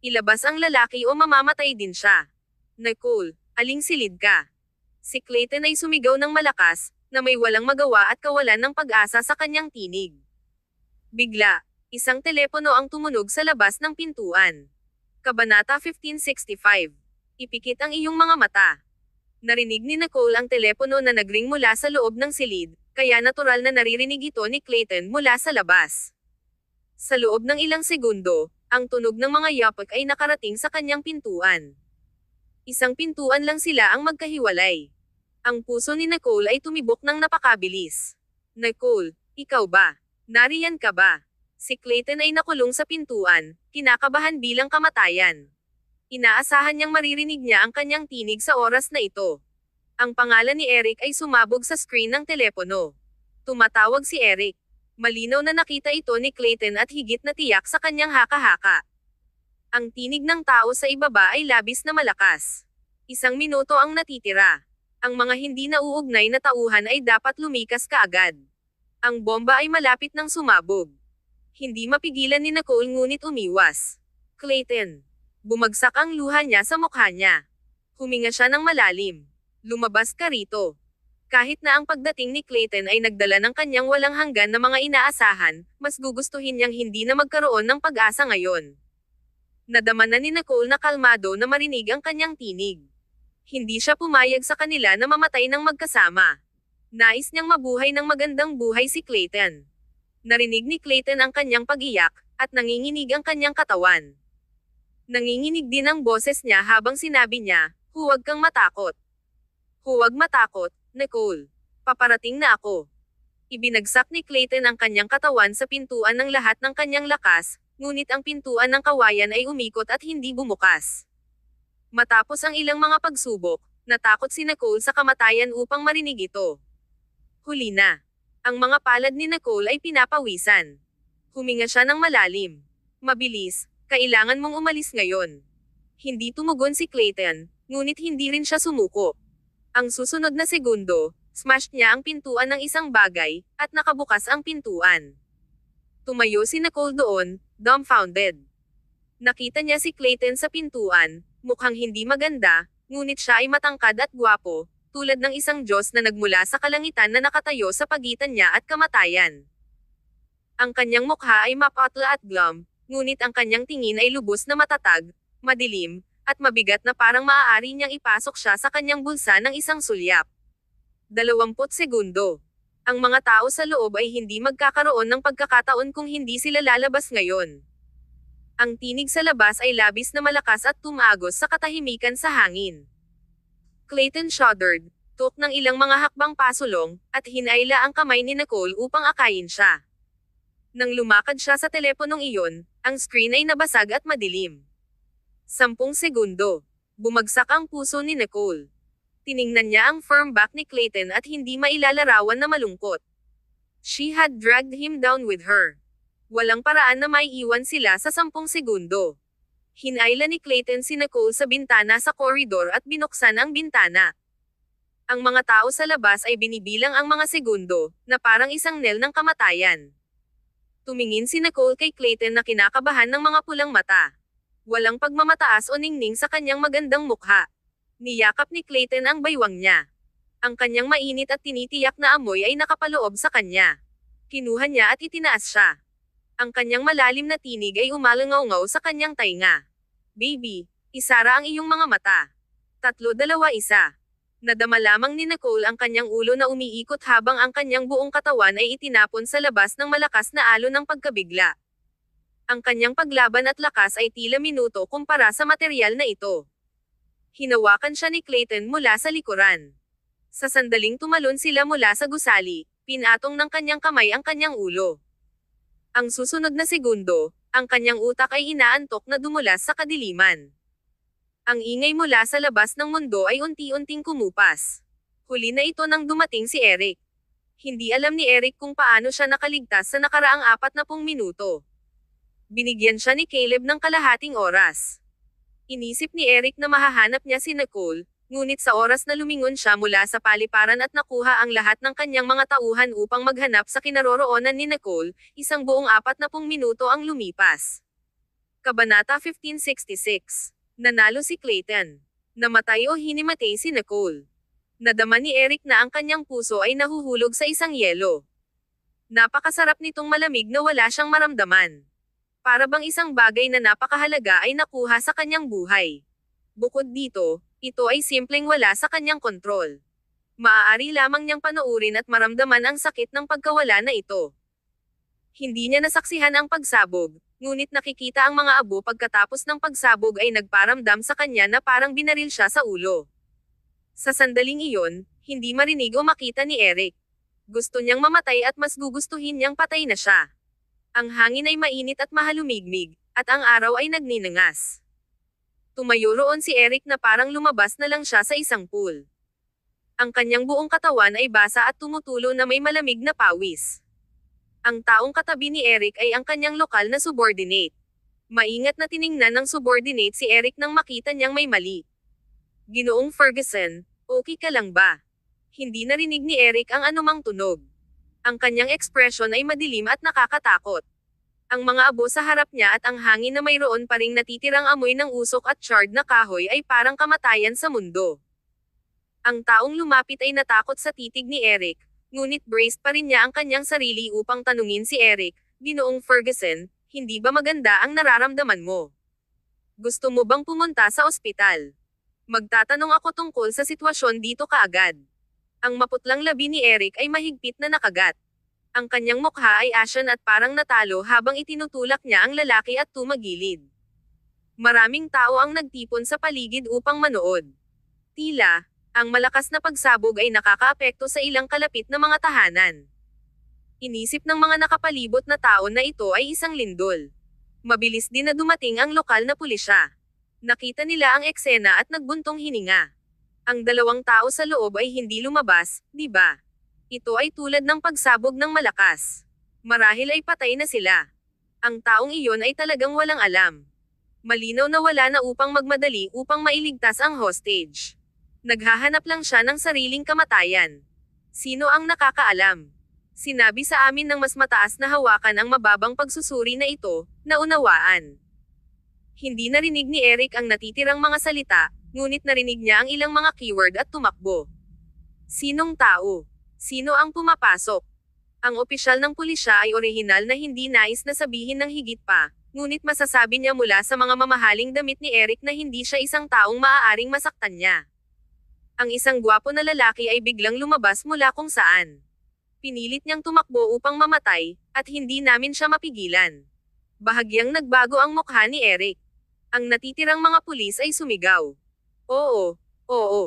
Ilabas ang lalaki o mamamatay din siya. Nicole, aling silid ka? Si Clayton ay sumigaw ng malakas, na may walang magawa at kawalan ng pag-asa sa kanyang tinig. Bigla, isang telepono ang tumunog sa labas ng pintuan. Kabanata 1565. Ipikit ang iyong mga mata. Narinig ni Nicole ang telepono na nagring mula sa loob ng silid, kaya natural na naririnig ito ni Clayton mula sa labas. Sa loob ng ilang segundo, ang tunog ng mga yapak ay nakarating sa kanyang pintuan. Isang pintuan lang sila ang magkahiwalay. Ang puso ni Nicole ay tumibok ng napakabilis. Nicole, ikaw ba? Nariyan ka ba? Si Clayton ay nakulong sa pintuan, kinakabahan bilang kamatayan. Inaasahan niyang maririnig niya ang kanyang tinig sa oras na ito. Ang pangalan ni Eric ay sumabog sa screen ng telepono. Tumatawag si Eric. Malinaw na nakita ito ni Clayton at higit na tiyak sa kanyang haka-haka. Ang tinig ng tao sa ibaba ay labis na malakas. Isang minuto ang natitira. Ang mga hindi nauugnay na tauhan ay dapat lumikas kaagad. Ang bomba ay malapit nang sumabog. Hindi mapigilan ni Nicole ngunit umiwas. Clayton. Bumagsak ang luha niya sa mukha niya. Huminga siya ng malalim. Lumabas ka rito. Kahit na ang pagdating ni Clayton ay nagdala ng kanyang walang hanggan na mga inaasahan, mas gugustuhin niyang hindi na magkaroon ng pag-asa ngayon. Nadama na ni Nicole na kalmado na marinig ang kanyang tinig. Hindi siya pumayag sa kanila na mamatay ng magkasama. Nais niyang mabuhay ng magandang buhay si Clayton. Narinig ni Clayton ang kanyang pag-iyak, at nanginginig ang kanyang katawan. Nanginginig din ang boses niya habang sinabi niya, "Huwag kang matakot. Huwag matakot, Nicole. Paparating na ako." Ibinagsak ni Clayton ang kanyang katawan sa pintuan ng lahat ng kanyang lakas, ngunit ang pintuan ng kawayan ay umikot at hindi bumukas. Matapos ang ilang mga pagsubok, natakot si Nicole sa kamatayan upang marinig ito. Huli na. Ang mga palad ni Nicole ay pinapawisan. Huminga siya ng malalim. Mabilis, kailangan mong umalis ngayon. Hindi tumugon si Clayton, ngunit hindi rin siya sumuko. Ang susunod na segundo, smashed niya ang pintuan ng isang bagay, at nakabukas ang pintuan. Tumayo si Nicole doon, dumbfounded. Nakita niya si Clayton sa pintuan, mukhang hindi maganda, ngunit siya ay matangkad at gwapo, tulad ng isang Diyos na nagmula sa kalangitan na nakatayo sa pagitan niya at kamatayan. Ang kanyang mukha ay mapatla at glum, ngunit ang kanyang tingin ay lubos na matatag, madilim, at mabigat na parang maaari niyang ipasok siya sa kanyang bulsa ng isang sulyap. 20 segundo. Ang mga tao sa loob ay hindi magkakaroon ng pagkakataon kung hindi sila lalabas ngayon. Ang tinig sa labas ay labis na malakas at tumagos sa katahimikan sa hangin. Clayton shuddered, took ng ilang mga hakbang pasulong, at hinayla ang kamay ni Nicole upang akayin siya. Nang lumakad siya sa teleponong iyon, ang screen ay nabasag at madilim. 10 segundo. Bumagsak ang puso ni Nicole. Tiningnan niya ang firm back ni Clayton at hindi mailalarawan na malungkot. She had dragged him down with her. Walang paraan na maiiwan sila sa 10 segundo. Hinayla ni Clayton si Nicole sa bintana sa koridor at binuksan ang bintana. Ang mga tao sa labas ay binibilang ang mga segundo, na parang isang knell ng kamatayan. Tumingin si Nicole kay Clayton na kinakabahan ng mga pulang mata. Walang pagmamataas o ningning sa kanyang magandang mukha. Niyakap ni Clayton ang baywang niya. Ang kanyang mainit at tinitiyak na amoy ay nakapaloob sa kanya. Kinuha niya at itinaas siya. Ang kanyang malalim na tinig ay umalangaw-ngaw sa kanyang tainga. "Baby, isara ang iyong mga mata." 3-2-1. Nadama lamang ni Nicole ang kanyang ulo na umiikot habang ang kanyang buong katawan ay itinapon sa labas ng malakas na alon ng pagkabigla. Ang kanyang paglaban at lakas ay tila minuto kumpara sa materyal na ito. Hinawakan siya ni Clayton mula sa likuran. Sa sandaling tumalon sila mula sa gusali, pinatong ng kanyang kamay ang kanyang ulo. Ang susunod na segundo, ang kanyang utak ay inaantok na dumulas sa kadiliman. Ang ingay mula sa labas ng mundo ay unti-unting kumupas. Huli na ito nang dumating si Eric. Hindi alam ni Eric kung paano siya nakaligtas sa nakaraang 40 minuto. Binigyan siya ni Caleb ng kalahating oras. Inisip ni Eric na mahahanap niya si Nicole, Ngunit sa oras na lumingon siya mula sa paliparan at nakuha ang lahat ng kanyang mga tauhan upang maghanap sa kinaroroonan ni Nicole, isang buong 40 minuto ang lumipas. Kabanata 1566. Nanalo si Clayton. Namatay o hinimatay si Nicole. Nadama ni Eric na ang kanyang puso ay nahuhulog sa isang yelo. Napakasarap nitong malamig na wala siyang maramdaman. Para bang isang bagay na napakahalaga ay nakuha sa kanyang buhay. Bukod dito, ito ay simpleng wala sa kanyang kontrol. Maaari lamang niyang panoorin at maramdaman ang sakit ng pagkawala na ito. Hindi niya nasaksihan ang pagsabog, ngunit nakikita ang mga abo pagkatapos ng pagsabog ay nagparamdam sa kanya na parang binaril siya sa ulo. Sa sandaling iyon, hindi marinig o makita ni Eric. Gusto niyang mamatay at mas gugustuhin niyang patay na siya. Ang hangin ay mainit at mahalumigmig, at ang araw ay nagninangas. Tumayo roon si Eric na parang lumabas na lang siya sa isang pool. Ang kanyang buong katawan ay basa at tumutulo na may malamig na pawis. Ang taong katabi ni Eric ay ang kanyang lokal na subordinate. Maingat na tiningnan ng subordinate si Eric nang makita niyang may mali. Ginoong Ferguson, okay ka lang ba? Hindi narinig ni Eric ang anumang tunog. Ang kanyang ekspresyon ay madilim at nakakatakot. Ang mga abo sa harap niya at ang hangin na mayroon pa ring natitirang amoy ng usok at charred na kahoy ay parang kamatayan sa mundo. Ang taong lumapit ay natakot sa titig ni Eric, ngunit braced pa rin niya ang kanyang sarili upang tanungin si Eric, Ginoong Ferguson, hindi ba maganda ang nararamdaman mo? Gusto mo bang pumunta sa ospital? Magtatanong ako tungkol sa sitwasyon dito kaagad. Ang maputlang labi ni Eric ay mahigpit na nakagat. Ang kanyang mukha ay ashen at parang natalo habang itinutulak niya ang lalaki at tumagilid. Maraming tao ang nagtipon sa paligid upang manood. Tila, ang malakas na pagsabog ay nakakaapekto sa ilang kalapit na mga tahanan. Inisip ng mga nakapalibot na tao na ito ay isang lindol. Mabilis din na dumating ang lokal na pulisya. Nakita nila ang eksena at nagbuntong hininga. Ang dalawang tao sa loob ay hindi lumabas, di ba? Ito ay tulad ng pagsabog ng malakas. Marahil ay patay na sila. Ang taong iyon ay talagang walang alam. Malinaw na wala na upang magmadali upang mailigtas ang hostage. Naghahanap lang siya ng sariling kamatayan. Sino ang nakakaalam? Sinabi sa amin ng mas mataas na hawakan ang mababang pagsusuri na ito, naunawaan. Hindi narinig ni Eric ang natitirang mga salita, ngunit narinig niya ang ilang mga keyword at tumakbo. Sinong tao? Sino ang pumapasok? Ang opisyal ng pulisya ay orihinal na hindi nais na sabihin ng higit pa, ngunit masasabi niya mula sa mga mamahaling damit ni Eric na hindi siya isang taong maaaring masaktan niya. Ang isang gwapo na lalaki ay biglang lumabas mula kung saan. Pinilit niyang tumakbo upang mamatay, at hindi namin siya mapigilan. Bahagyang nagbago ang mukha ni Eric. Ang natitirang mga pulis ay sumigaw. Oo, oo.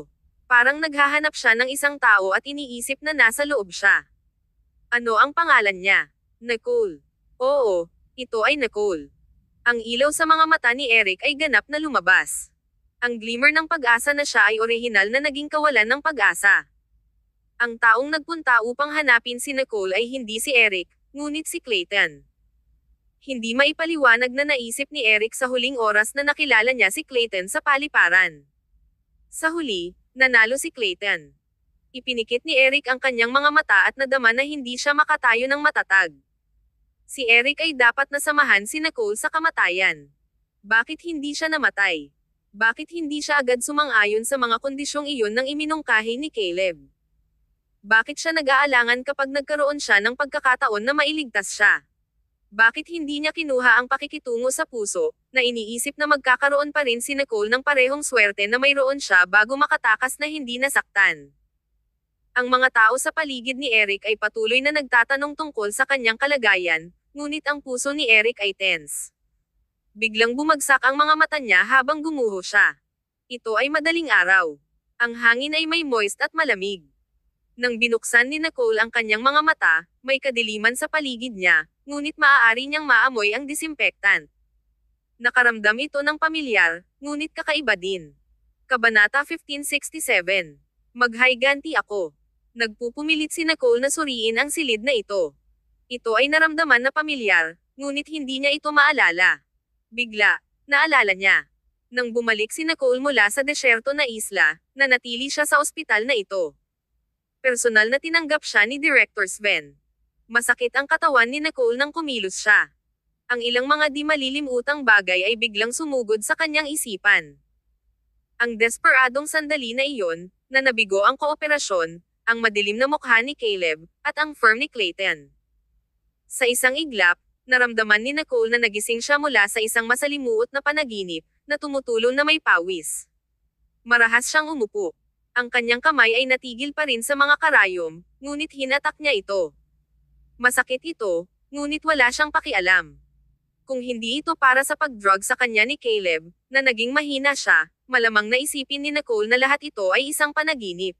Parang naghahanap siya ng isang tao at iniisip na nasa loob siya. Ano ang pangalan niya? Nicole. Oo, ito ay Nicole. Ang ilaw sa mga mata ni Eric ay ganap na lumabas. Ang glimmer ng pag-asa na siya ay orihinal na naging kawalan ng pag-asa. Ang taong nagpunta upang hanapin si Nicole ay hindi si Eric, ngunit si Clayton. Hindi maipaliwanag na naisip ni Eric sa huling oras na nakilala niya si Clayton sa paliparan. Sa huli, nanalo si Clayton. Ipinikit ni Eric ang kanyang mga mata at nadama na hindi siya makatayo ng matatag. Si Eric ay dapat nasamahan si Nicole sa kamatayan. Bakit hindi siya namatay? Bakit hindi siya agad sumang-ayon sa mga kondisyong iyon nang iminungkahi ni Caleb? Bakit siya nag-aalangan kapag nagkaroon siya ng pagkakataon na mailigtas siya? Bakit hindi niya kinuha ang pakikitungo sa puso, na iniisip na magkakaroon pa rin si Nicole ng parehong swerte na mayroon siya bago makatakas na hindi nasaktan? Ang mga tao sa paligid ni Eric ay patuloy na nagtatanong tungkol sa kanyang kalagayan, ngunit ang puso ni Eric ay tense. Biglang bumagsak ang mga mata niya habang gumuho siya. Ito ay madaling araw. Ang hangin ay may moist at malamig. Nang binuksan ni Nicole ang kanyang mga mata, may kadiliman sa paligid niya, ngunit maaari niyang maamoy ang disinfectant. Nakaramdam ito ng pamilyar, ngunit kakaiba din. Kabanata 1567. Maghiganti ako. Nagpupumilit si Nicole na suriin ang silid na ito. Ito ay naramdaman na pamilyar, ngunit hindi niya ito maalala. Bigla, naalala niya. Nang bumalik si Nicole mula sa desyerto na isla, nanatili siya sa ospital na ito. Personal na tinanggap siya ni Director Sven. Masakit ang katawan ni Nicole nang kumilos siya. Ang ilang mga di malilimutang bagay ay biglang sumugod sa kanyang isipan. Ang desperadong sandali na iyon, na nabigo ang kooperasyon, ang madilim na mukha ni Caleb, at ang firm ni Clayton. Sa isang iglap, naramdaman ni Nicole na nagising siya mula sa isang masalimuot na panaginip, na tumutulong na may pawis. Marahas siyang umupo. Ang kanyang kamay ay natigil pa rin sa mga karayom, ngunit hinatak niya ito. Masakit ito, ngunit wala siyang pakialam. Kung hindi ito para sa pag-drug sa kanya ni Caleb, na naging mahina siya, malamang naisipin ni Nicole na lahat ito ay isang panaginip.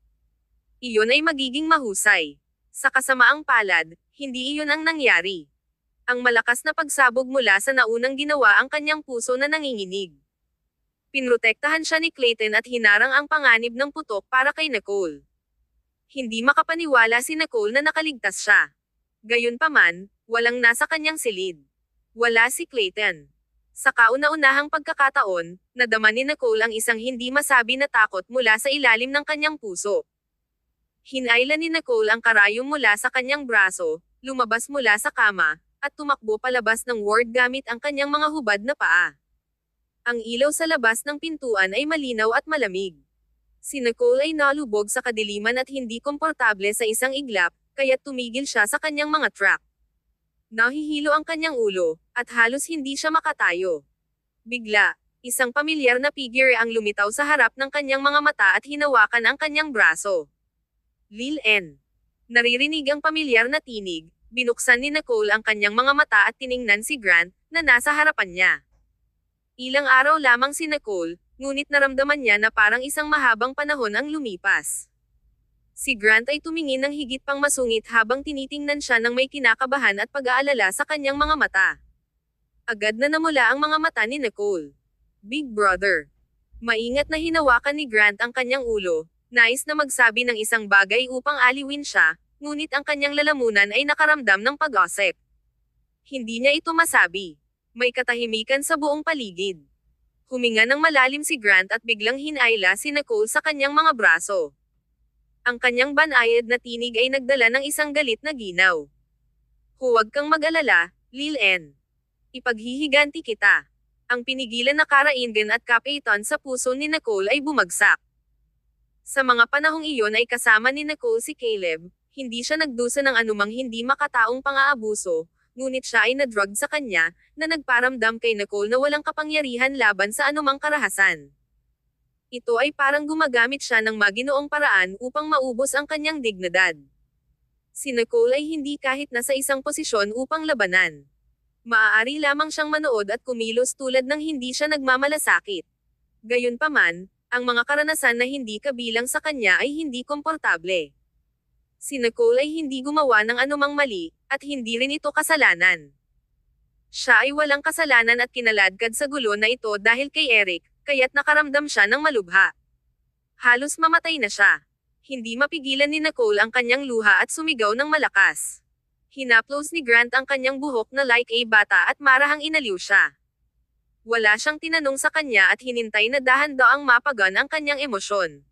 Iyon ay magiging mahusay. Sa kasamaang palad, hindi iyon ang nangyari. Ang malakas na pagsabog mula sa naunang ginawa ang kanyang puso na nanginginig. Pinrotektahan siya ni Clayton at hinarang ang panganib ng putok para kay Nicole. Hindi makapaniwala si Nicole na nakaligtas siya. Gayunpaman, walang nasa kanyang silid. Wala si Clayton. Sa kauna-unahang pagkakataon, nadama ni Nicole ang isang hindi masabi na takot mula sa ilalim ng kanyang puso. Hinayla ni Nicole ang karayom mula sa kanyang braso, lumabas mula sa kama, at tumakbo palabas ng ward gamit ang kanyang mga hubad na paa. Ang ilaw sa labas ng pintuan ay malinaw at malamig. Si Nicole ay nalubog sa kadiliman at hindi komportable sa isang iglap, kaya't tumigil siya sa kanyang mga track. Nahihilo ang kanyang ulo, at halos hindi siya makatayo. Bigla, isang pamilyar na figure ang lumitaw sa harap ng kanyang mga mata at hinawakan ang kanyang braso. Lil N. Naririnig ang pamilyar na tinig, binuksan ni Nicole ang kanyang mga mata at tiningnan si Grant, na nasa harapan niya. Ilang araw lamang si Nicole, ngunit naramdaman niya na parang isang mahabang panahon ang lumipas. Si Grant ay tumingin ng higit pang masungit habang tinitingnan siya ng may kinakabahan at pag-aalala sa kanyang mga mata. Agad na namula ang mga mata ni Nicole. Big Brother. Maingat na hinawakan ni Grant ang kanyang ulo, nais na magsabi ng isang bagay upang aliwin siya, ngunit ang kanyang lalamunan ay nakaramdam ng pag-osek. Hindi niya ito masabi. May katahimikan sa buong paligid. Huminga ng malalim si Grant at biglang hinayla si Nicole sa kanyang mga braso. Ang kanyang banayad na tinig ay nagdala ng isang galit na ginaw. Huwag kang mag-alala, Lil N. Ipaghihiganti kita. Ang pinigilan na karaingan at kapeitan sa puso ni Nicole ay bumagsak. Sa mga panahong iyon ay kasama ni Nicole si Caleb, hindi siya nagdusa ng anumang hindi makataong pang-aabuso, ngunit siya ay na-drug sa kanya, na nagparamdam kay Nicole na walang kapangyarihan laban sa anumang karahasan. Ito ay parang gumagamit siya ng maginoong paraan upang maubos ang kanyang dignidad. Si Nicole ay hindi kahit nasa isang posisyon upang labanan. Maaari lamang siyang manood at kumilos tulad ng hindi siya nagmamalasakit. Gayunpaman, ang mga karanasan na hindi kabilang sa kanya ay hindi komportable. Si Nicole ay hindi gumawa ng anumang mali, at hindi rin ito kasalanan. Siya ay walang kasalanan at kinaladkad sa gulo na ito dahil kay Eric, kaya't nakaramdam siya ng malubha. Halos mamatay na siya. Hindi mapigilan ni Nicole ang kanyang luha at sumigaw ng malakas. Hinaplos ni Grant ang kanyang buhok na like a bata at marahang inaliw siya. Wala siyang tinanong sa kanya at hinintay na dahan-daang mapagan ang kanyang emosyon.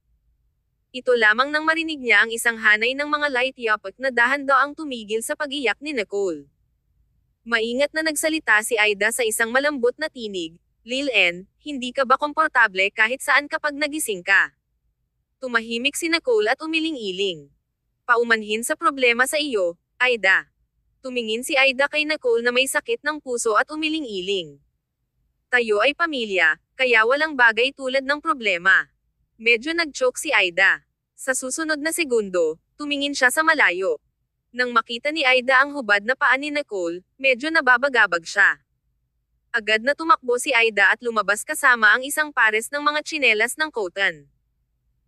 Ito lamang nang marinig niya ang isang hanay ng mga light yapot na dahan-daang tumigil sa pag-iyak ni Nicole. Maingat na nagsalita si Aida sa isang malambot na tinig, Lil N, hindi ka ba komportable kahit saan kapag nagising ka? Tumahimik si Nicole at umiling-iling. Paumanhin sa problema sa iyo, Aida. Tumingin si Aida kay Nicole na may sakit ng puso at umiling-iling. Tayo ay pamilya, kaya walang bagay tulad ng problema. Medyo nag-choke si Aida. Sa susunod na segundo, tumingin siya sa malayo. Nang makita ni Aida ang hubad na paa ni Nicole, medyo nababagabag siya. Agad na tumakbo si Aida at lumabas kasama ang isang pares ng mga tsinelas ng cotton.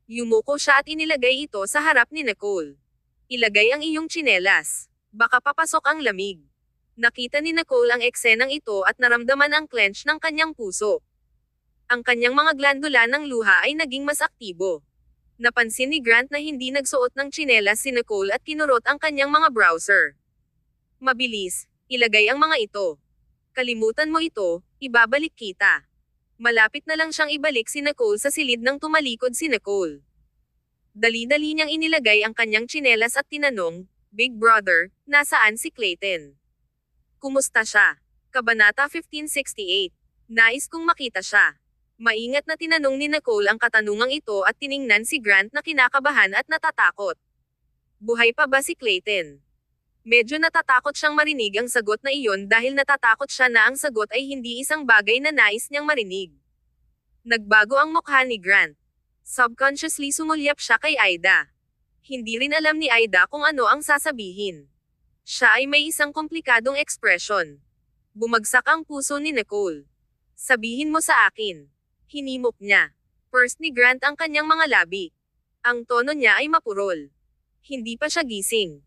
Yumuko siya at inilagay ito sa harap ni Nicole. Ilagay ang iyong tsinelas. Baka papasok ang lamig. Nakita ni Nicole ang eksenang ito at naramdaman ang clench ng kanyang puso. Ang kanyang mga glandula ng luha ay naging mas aktibo. Napansin ni Grant na hindi nagsuot ng tsinelas si Nicole at kinurot ang kanyang mga browser. Mabilis, ilagay ang mga ito. Kalimutan mo ito, ibabalik kita. Malapit na lang siyang ibalik si Nicole sa silid nang tumalikod si Nicole. Dali-dali niyang inilagay ang kanyang tsinelas at tinanong, "Big Brother, nasaan si Clayton? Kumusta siya?" Kabanata 1568. Nais kong makita siya. Maingat na tinanong ni Nicole ang katanungang ito at tiningnan si Grant na kinakabahan at natatakot. Buhay pa ba si Clayton? Medyo natatakot siyang marinig ang sagot na iyon dahil natatakot siya na ang sagot ay hindi isang bagay na nais niyang marinig. Nagbago ang mukha ni Grant. Subconsciously sumulyap siya kay Aida. Hindi rin alam ni Aida kung ano ang sasabihin. Siya ay may isang komplikadong ekspresyon. Bumagsak ang puso ni Nicole. "Sabihin mo sa akin." Hinimok niya. First ni Grant ang kanyang mga labi. Ang tono niya ay mapurol. Hindi pa siya gising.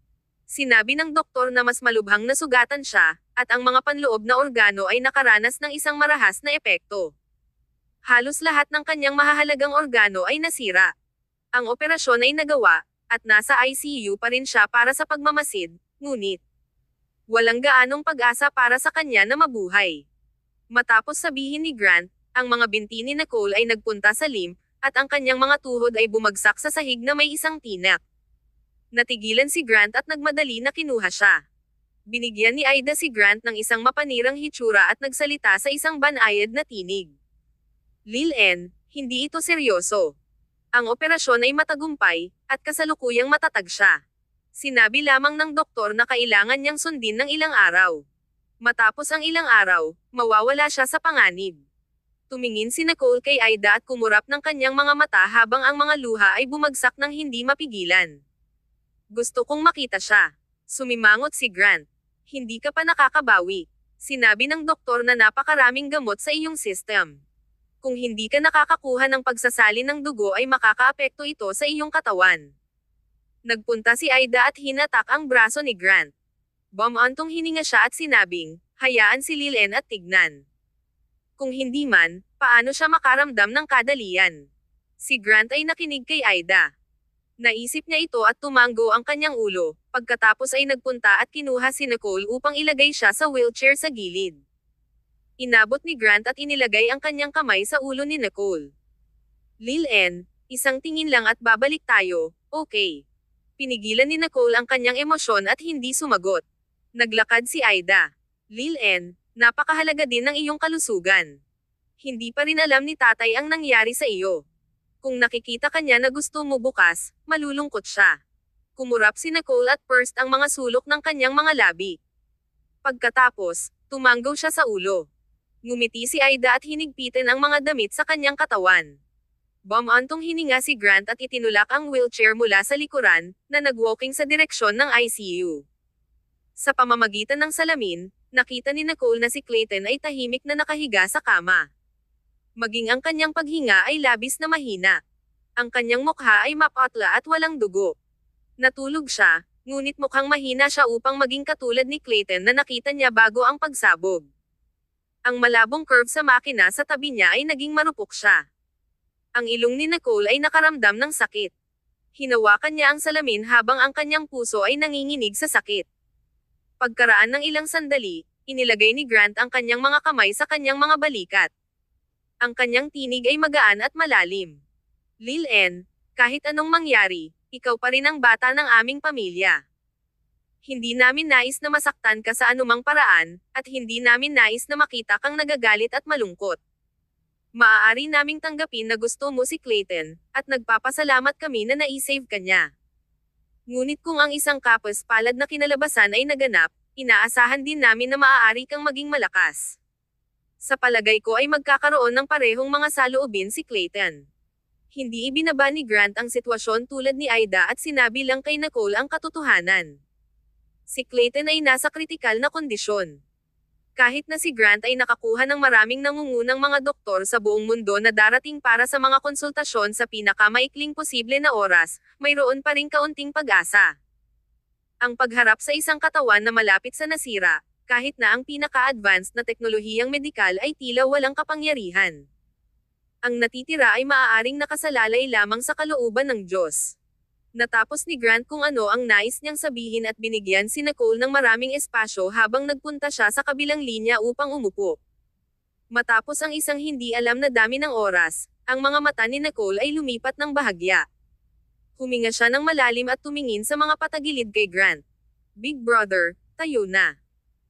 Sinabi ng doktor na mas malubhang nasugatan siya, at ang mga panloob na organo ay nakaranas ng isang marahas na epekto. Halos lahat ng kanyang mahahalagang organo ay nasira. Ang operasyon ay nagawa, at nasa ICU pa rin siya para sa pagmamasid, ngunit walang gaanong pag-asa para sa kanya na mabuhay. Matapos sabihin ni Grant, ang mga binti ni Nicole ay nagpunta sa limb, at ang kanyang mga tuhod ay bumagsak sa sahig na may isang tinak. Natigilan si Grant at nagmadali na kinuha siya. Binigyan ni Aida si Grant ng isang mapanirang hitsura at nagsalita sa isang banayad na tinig. "Lil-en, hindi ito seryoso. Ang operasyon ay matagumpay, at kasalukuyang matatag siya." Sinabi lamang ng doktor na kailangan niyang sundin ng ilang araw. Matapos ang ilang araw, mawawala siya sa panganib. Tumingin si Nicole kay Aida at kumurap ng kanyang mga mata habang ang mga luha ay bumagsak ng hindi mapigilan. "Gusto kong makita siya." Sumimangot si Grant. "Hindi ka pa nakakabawi. Sinabi ng doktor na napakaraming gamot sa iyong system. Kung hindi ka nakakakuha ng pagsasalin ng dugo ay makakaapekto ito sa iyong katawan." Nagpunta si Aida at hinatak ang braso ni Grant. Bumantong hininga siya at sinabing, "Hayaan si Lil-en at tignan. Kung hindi man, paano siya makaramdam ng kadalian?" Si Grant ay nakinig kay Aida. Naisip niya ito at tumanggo ang kanyang ulo, pagkatapos ay nagpunta at kinuha si Nicole upang ilagay siya sa wheelchair sa gilid. Inabot ni Grant at inilagay ang kanyang kamay sa ulo ni Nicole. "Lil-en, isang tingin lang at babalik tayo, okay?" Pinigilan ni Nicole ang kanyang emosyon at hindi sumagot. Naglakad si Aida. "Lil-en, napakahalaga din ng iyong kalusugan. Hindi pa rin alam ni tatay ang nangyari sa iyo. Kung nakikita kanya na gusto mo bukas, malulungkot siya." Kumurap si Nicole at pursed ang mga sulok ng kanyang mga labi. Pagkatapos, tumanggaw siya sa ulo. Ngumiti si Aida at hinigpitan ang mga damit sa kanyang katawan. Bumantong hininga si Grant at itinulak ang wheelchair mula sa likuran, na nag-walking sa direksyon ng ICU. Sa pamamagitan ng salamin, nakita ni Nicole na si Clayton ay tahimik na nakahiga sa kama. Maging ang kanyang paghinga ay labis na mahina. Ang kanyang mukha ay mapatla at walang dugo. Natulog siya, ngunit mukhang mahina siya upang maging katulad ni Clayton na nakita niya bago ang pagsabog. Ang malabong curve sa makina sa tabi niya ay naging marupok siya. Ang ilong ni Nicole ay nakaramdam ng sakit. Hinawakan niya ang salamin habang ang kanyang puso ay nanginginig sa sakit. Pagkaraan ng ilang sandali, inilagay ni Grant ang kanyang mga kamay sa kanyang mga balikat. Ang kanyang tinig ay magaan at malalim. "Lil-en, kahit anong mangyari, ikaw pa rin ang bata ng aming pamilya. Hindi namin nais na masaktan ka sa anumang paraan, at hindi namin nais na makita kang nagagalit at malungkot. Maaari naming tanggapin na gusto mo si Clayton, at nagpapasalamat kami na naisave ka niya. Ngunit kung ang isang kapos-palad na kinalabasan ay naganap, inaasahan din namin na maaari kang maging malakas. Sa palagay ko ay magkakaroon ng parehong mga saloobin si Clayton." Hindi ibinaba ni Grant ang sitwasyon tulad ni Aida at sinabi lang kay Nicole ang katotohanan. Si Clayton ay nasa kritikal na kondisyon. Kahit na si Grant ay nakakuha ng maraming nangungunang mga doktor sa buong mundo na darating para sa mga konsultasyon sa pinakamaikling posible na oras, mayroon pa ring kaunting pag-asa. Ang pagharap sa isang katawan na malapit sa nasira, kahit na ang pinaka-advanced na teknolohiyang medikal ay tila walang kapangyarihan. Ang natitira ay maaaring nakasalalay lamang sa kalooban ng Diyos. Natapos ni Grant kung ano ang nais niyang sabihin at binigyan si Nicole ng maraming espasyo habang nagpunta siya sa kabilang linya upang umupo. Matapos ang isang hindi alam na dami ng oras, ang mga mata ni Nicole ay lumipat ng bahagya. Huminga siya ng malalim at tumingin sa mga patagilid kay Grant. Big brother, tayo na.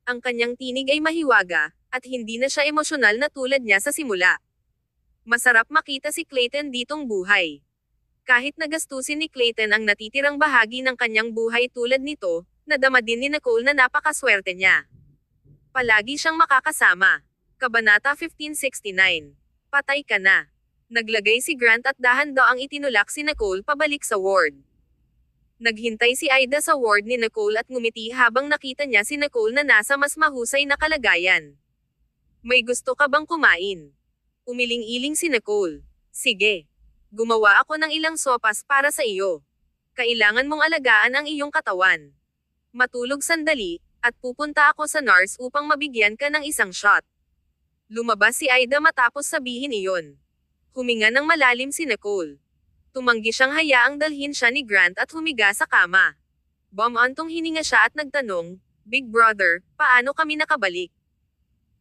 Ang kanyang tinig ay mahiwaga, at hindi na siya emosyonal na tulad niya sa simula. Masarap makita si Clayton ditong buhay. Kahit nagastusin ni Clayton ang natitirang bahagi ng kanyang buhay tulad nito, nadama din ni Nicole na napakaswerte niya. Palagi siyang makakasama. Kabanata 1569. Patay ka na. Naglagay si Grant at dahan-daang itinulak si Nicole pabalik sa ward. Naghintay si Ida sa ward ni Nicole at ngumiti habang nakita niya si Nicole na nasa mas mahusay na kalagayan. May gusto ka bang kumain? Umiling-iling si Nicole. Sige. Gumawa ako ng ilang sopas para sa iyo. Kailangan mong alagaan ang iyong katawan. Matulog sandali, at pupunta ako sa nurse upang mabigyan ka ng isang shot. Lumabas si Ida matapos sabihin iyon. Huminga ng malalim si Nicole. Tumanggi siyang hayaang dalhin siya ni Grant at humiga sa kama. Bumantong hininga siya at nagtanong, Big brother, paano kami nakabalik?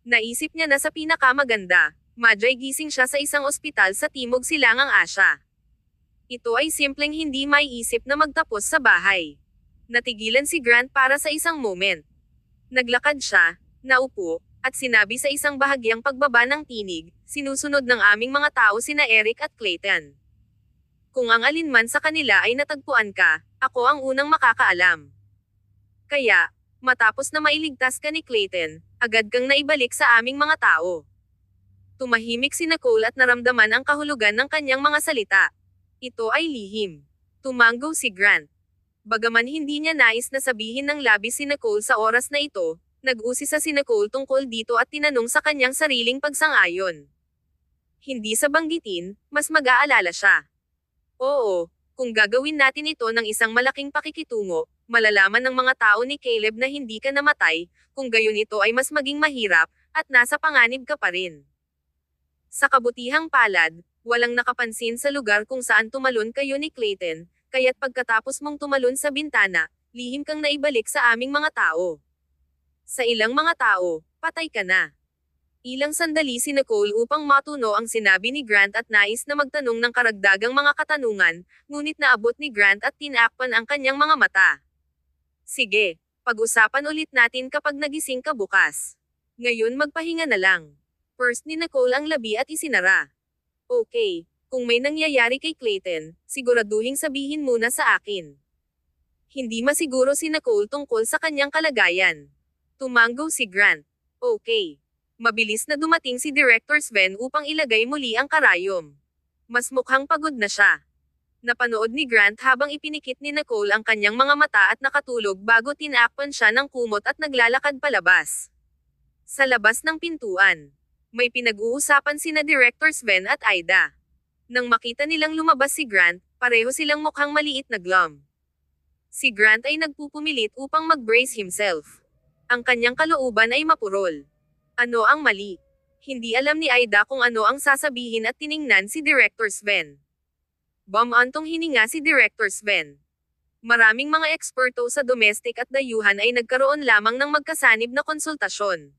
Naisip niya na sa pinakamaganda, madyay gising siya sa isang ospital sa Timog Silangang Asya. Ito ay simpleng hindi maiisip na magtapos sa bahay. Natigilan si Grant para sa isang moment. Naglakad siya, naupo, at sinabi sa isang bahagyang pagbaba ng tinig, sinusunod ng aming mga tao sina Eric at Clayton. Kung ang alinman sa kanila ay natagpuan ka, ako ang unang makakaalam. Kaya, matapos na mailigtas ka ni Clayton, agad kang naibalik sa aming mga tao. Tumahimik si Nicole at naramdaman ang kahulugan ng kanyang mga salita. Ito ay lihim. Tumango si Grant. Bagaman hindi niya nais na sabihin ng labis si Nicole sa oras na ito, nag-usisa si Nicole tungkol dito at tinanong sa kanyang sariling pagsang-ayon. Hindi sa banggitin, mas mag-aalala siya. Oo, kung gagawin natin ito ng isang malaking pakikitungo, malalaman ng mga tao ni Caleb na hindi ka namatay, kung gayon ito ay mas maging mahirap, at nasa panganib ka pa rin. Sa kabutihang palad, walang nakapansin sa lugar kung saan tumalon kayo ni Clayton, kaya't pagkatapos mong tumalon sa bintana, lihim kang naibalik sa aming mga tao. Sa ilang mga tao, patay ka na. Ilang sandali si Nicole upang matuno ang sinabi ni Grant at nais na magtanong ng karagdagang mga katanungan, ngunit naabot ni Grant at tinakpan ang kanyang mga mata. Sige, pag-usapan ulit natin kapag nagising ka bukas. Ngayon magpahinga na lang. First ni Nicole ang labi at isinara. Okay, kung may nangyayari kay Clayton, siguraduhing sabihin muna sa akin. Hindi masiguro si Nicole tungkol sa kanyang kalagayan. Tumango si Grant. Okay. Mabilis na dumating si Director Sven upang ilagay muli ang karayom. Mas mukhang pagod na siya. Napanood ni Grant habang ipinikit ni Nicole ang kanyang mga mata at nakatulog bago tinakpan siya ng kumot at naglalakad palabas. Sa labas ng pintuan, may pinag-uusapan sina Director Sven at Ida. Nang makita nilang lumabas si Grant, pareho silang mukhang maliit na glum. Si Grant ay nagpupumilit upang mag-brace himself. Ang kanyang kalooban ay mapurol. Ano ang mali? Hindi alam ni Ida kung ano ang sasabihin at tiningnan si Director Sven. Bumantong hininga si Director Sven. Maraming mga eksperto sa domestic at dayuhan ay nagkaroon lamang ng magkasanib na konsultasyon.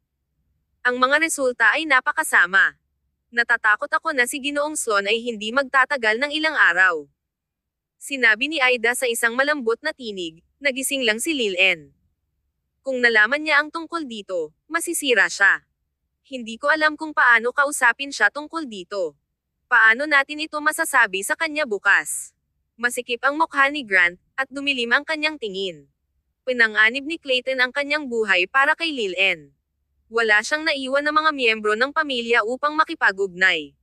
Ang mga resulta ay napakasama. Natatakot ako na si Ginoong Sloan ay hindi magtatagal ng ilang araw. Sinabi ni Ida sa isang malambot na tinig, nagising lang si Lil-En. Kung nalaman niya ang tungkol dito, masisira siya. Hindi ko alam kung paano kausapin siya tungkol dito. Paano natin ito masasabi sa kanya bukas? Masikip ang mukha ni Grant, at dumilim ang kanyang tingin. Pinanganib ni Clayton ang kanyang buhay para kay Lil-En. Wala siyang naiwan na mga miyembro ng pamilya upang makipag-ugnay.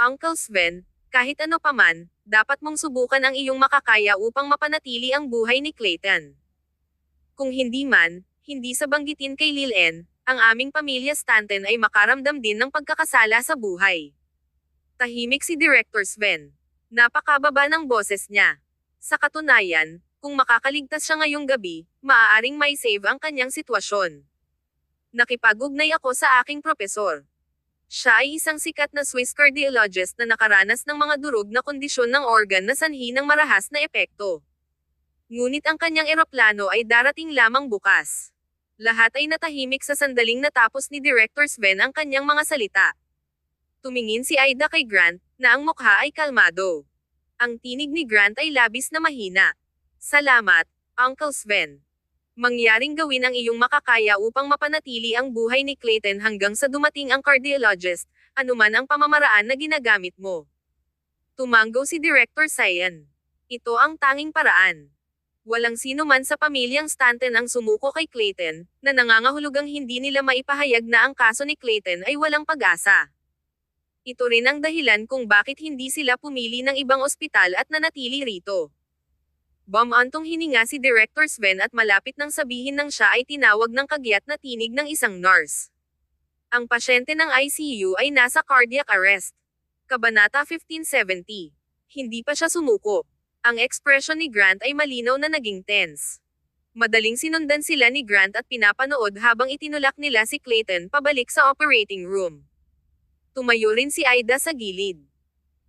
Uncle Sven, kahit ano paman, dapat mong subukan ang iyong makakaya upang mapanatili ang buhay ni Clayton. Kung hindi man, hindi sa banggitin kay Lil-En, ang aming pamilya Stanton ay makaramdam din ng pagkakasala sa buhay. Tahimik si Director Sven. Napakababa ng boses niya. Sa katunayan, kung makakaligtas siya ngayong gabi, maaaring may save ang kanyang sitwasyon. Nakipag-ugnay ako sa aking propesor. Siya ay isang sikat na Swiss cardiologist na nakaranas ng mga durog na kondisyon ng organ na sanhi ng marahas na epekto. Ngunit ang kanyang eroplano ay darating lamang bukas. Lahat ay natahimik sa sandaling natapos ni Director Sven ang kanyang mga salita. Tumingin si Ida kay Grant, na ang mukha ay kalmado. Ang tinig ni Grant ay labis na mahina. Salamat, Uncle Sven. Mangyaring gawin ang iyong makakaya upang mapanatili ang buhay ni Clayton hanggang sa dumating ang cardiologist, anuman ang pamamaraan na ginagamit mo. Tumanggo si Director Cyan. Ito ang tanging paraan. Walang sino man sa pamilyang Stanton ang sumuko kay Clayton, na nangangahulugang hindi nila maipahayag na ang kaso ni Clayton ay walang pag-asa. Ito rin ang dahilan kung bakit hindi sila pumili ng ibang ospital at nanatili rito. Bumantong hininga si Director Sven at malapit nang sabihin nang siya ay tinawag ng kagyat na tinig ng isang nurse. Ang pasyente ng ICU ay nasa cardiac arrest. Kabanata 1570. Hindi pa siya sumuko. Ang ekspresyon ni Grant ay malinaw na naging tense. Madaling sinundan sila ni Grant at pinapanood habang itinulak nila si Clayton pabalik sa operating room. Tumayo rin si Ida sa gilid.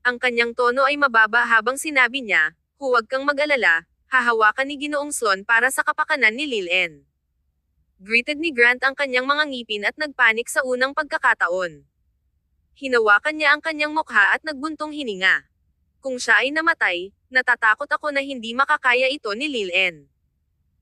Ang kanyang tono ay mababa habang sinabi niya, "Huwag kang mag-alala, hahawakan ni Ginoong Sloan para sa kapakanan ni Lil-En." Greeted ni Grant ang kanyang mga ngipin at nagpanik sa unang pagkakataon. Hinawakan niya ang kanyang mukha at nagbuntong hininga. Kung siya ay namatay, natatakot ako na hindi makakaya ito ni Lil-En.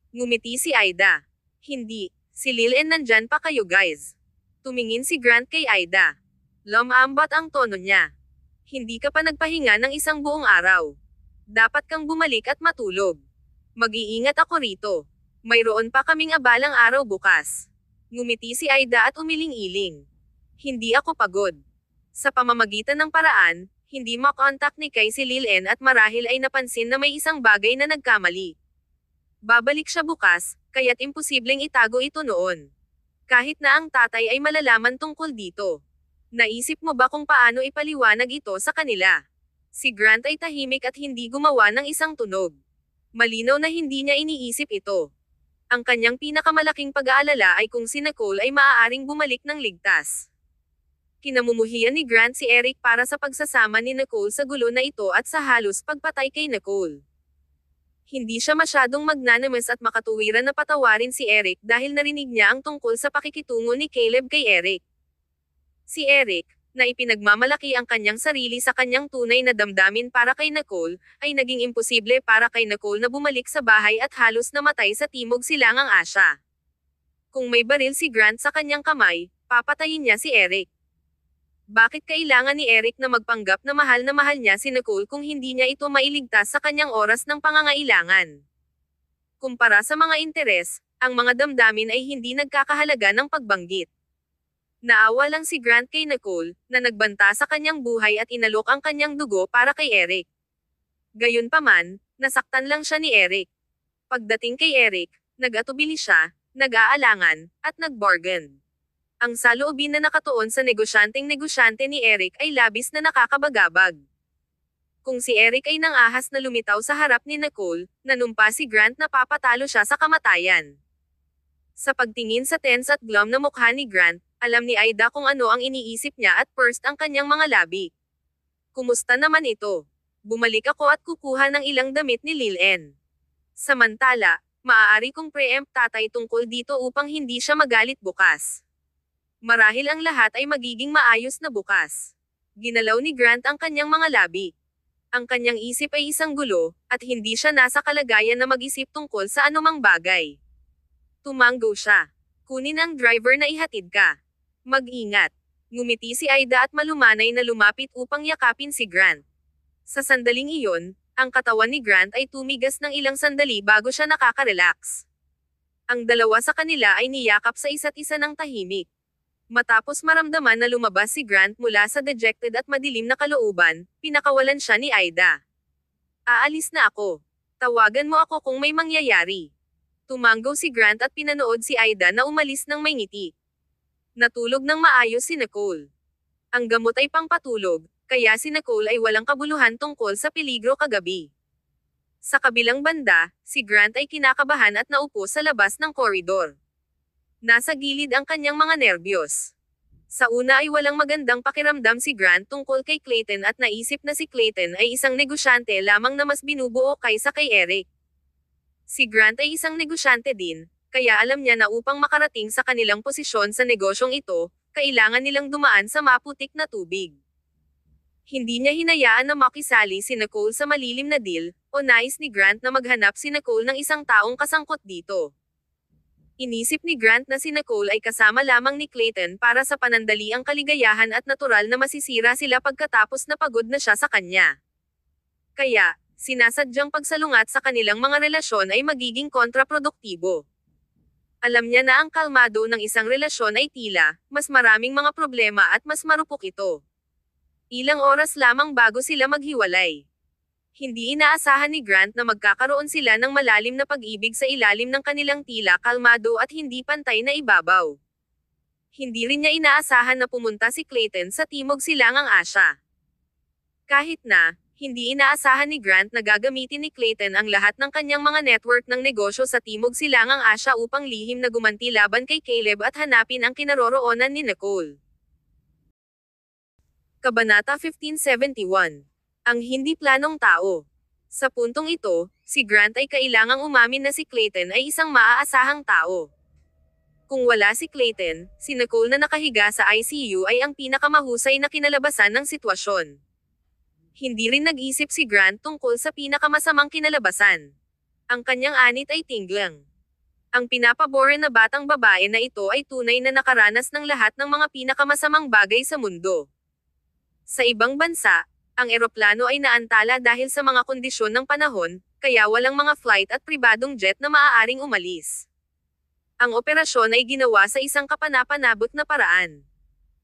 Ngumiti si Ida. Hindi, si Lil-En nandyan pa kayo guys. Tumingin si Grant kay Ida. Lumambat ang tono niya. Hindi ka pa nagpahinga ng isang buong araw. Dapat kang bumalik at matulog. Mag-iingat ako rito. Mayroon pa kaming abalang araw bukas. Ngumiti si Ida at umiling-iling. Hindi ako pagod. Sa pamamagitan ng paraan, hindi makontak ni Kay si Lil-En at marahil ay napansin na may isang bagay na nagkamali. Babalik siya bukas, kaya't imposibleng itago ito noon. Kahit na ang tatay ay malalaman tungkol dito. Naisip mo ba kung paano ipaliwanag ito sa kanila? Si Grant ay tahimik at hindi gumawa ng isang tunog. Malinaw na hindi niya iniisip ito. Ang kanyang pinakamalaking pag-aalala ay kung si Nicole ay maaaring bumalik ng ligtas. Kinamumuhian ni Grant si Eric para sa pagsasama ni Nicole sa gulo na ito at sa halos pagpatay kay Nicole. Hindi siya masyadong magnanimous at makatuwiran na patawarin si Eric dahil narinig niya ang tungkol sa pakikitungo ni Caleb kay Eric. Si Eric, na ipinagmamalaki ang kanyang sarili sa kanyang tunay na damdamin para kay Nicole, ay naging imposible para kay Nicole na bumalik sa bahay at halos namatay sa Timog Silangang Asya. Kung may baril si Grant sa kanyang kamay, papatayin niya si Eric. Bakit kailangan ni Eric na magpanggap na mahal niya si Nicole kung hindi niya ito mailigtas sa kanyang oras ng pangangailangan? Kumpara sa mga interes, ang mga damdamin ay hindi nagkakahalaga ng pagbanggit. Naawa lang si Grant kay Nicole, na nagbanta sa kanyang buhay at inalok ang kanyang dugo para kay Eric. Gayunpaman, nasaktan lang siya ni Eric. Pagdating kay Eric, nag-atubili siya, nag-aalangan, at nag-bargain. Ang saloobin na nakatuon sa negosyanteng-negosyante ni Eric ay labis na nakakabagabag. Kung si Eric ay nangahas na lumitaw sa harap ni Nicole, nanumpa si Grant na papatalo siya sa kamatayan. Sa pagtingin sa tense at glum na mukha ni Grant, alam ni Ida kung ano ang iniisip niya at pursed ang kanyang mga labi. Kumusta naman ito? Bumalik ako at kukuha ng ilang damit ni Lil-En. Samantala, maaari kong preempt tatay tungkol dito upang hindi siya magalit bukas. Marahil ang lahat ay magiging maayos na bukas. Ginalaw ni Grant ang kanyang mga labi. Ang kanyang isip ay isang gulo, at hindi siya nasa kalagayan na mag-isip tungkol sa anumang bagay. Tumanggo siya. Kunin ang driver na ihatid ka. Mag-ingat. Ngumiti si Ida at malumanay na lumapit upang yakapin si Grant. Sa sandaling iyon, ang katawan ni Grant ay tumigas ng ilang sandali bago siya nakaka-relax. Ang dalawa sa kanila ay niyakap sa isa't isa ng tahimik. Matapos maramdaman na lumabas si Grant mula sa dejected at madilim na kalooban, pinakawalan siya ni Ida. Aalis na ako. Tawagan mo ako kung may mangyayari. Tumanggo si Grant at pinanood si Ida na umalis ng may ngiti. Natulog ng maayos si Nicole. Ang gamot ay pangpatulog, kaya si Nicole ay walang kabuluhan tungkol sa peligro kagabi. Sa kabilang banda, si Grant ay kinakabahan at naupo sa labas ng koridor. Nasa gilid ang kanyang mga nerbiyos. Sa una ay walang magandang pakiramdam si Grant tungkol kay Clayton at naisip na si Clayton ay isang negosyante lamang na mas binubuo kaysa kay Eric. Si Grant ay isang negosyante din, kaya alam niya na upang makarating sa kanilang posisyon sa negosyong ito, kailangan nilang dumaan sa maputik na tubig. Hindi niya hinayaan na makisali si Nicole sa malilim na deal, o nais ni Grant na maghanap si Nicole ng isang taong kasangkot dito. Inisip ni Grant na si Nicole ay kasama lamang ni Clayton para sa panandaliang kaligayahan at natural na masisira sila pagkatapos na pagod na siya sa kanya. Kaya, sinasadyang pagsalungat sa kanilang mga relasyon ay magiging kontraproduktibo. Alam niya na ang kalmado ng isang relasyon ay tila, mas maraming mga problema at mas marupok ito. Ilang oras lamang bago sila maghiwalay. Hindi inaasahan ni Grant na magkakaroon sila ng malalim na pag-ibig sa ilalim ng kanilang tila kalmado at hindi pantay na ibabaw. Hindi rin niya inaasahan na pumunta si Clayton sa Timog Silangang Asya. Kahit na, hindi inaasahan ni Grant na gagamitin ni Clayton ang lahat ng kanyang mga network ng negosyo sa Timog Silangang Asya upang lihim na gumanti laban kay Caleb at hanapin ang kinaroroonan ni Nicole. Kabanata 1571. Ang hindi planong tao. Sa puntong ito, si Grant ay kailangang umamin na si Clayton ay isang maaasahang tao. Kung wala si Clayton, si Nicole na nakahiga sa ICU ay ang pinakamahusay na kinalabasan ng sitwasyon. Hindi rin nag-isip si Grant tungkol sa pinakamasamang kinalabasan. Ang kanyang anit ay tinglang. Ang pinapabore na batang babae na ito ay tunay na nakaranas ng lahat ng mga pinakamasamang bagay sa mundo. Sa ibang bansa, ang eroplano ay naantala dahil sa mga kondisyon ng panahon, kaya walang mga flight at pribadong jet na maaaring umalis. Ang operasyon ay ginawa sa isang kapanapanabot na paraan.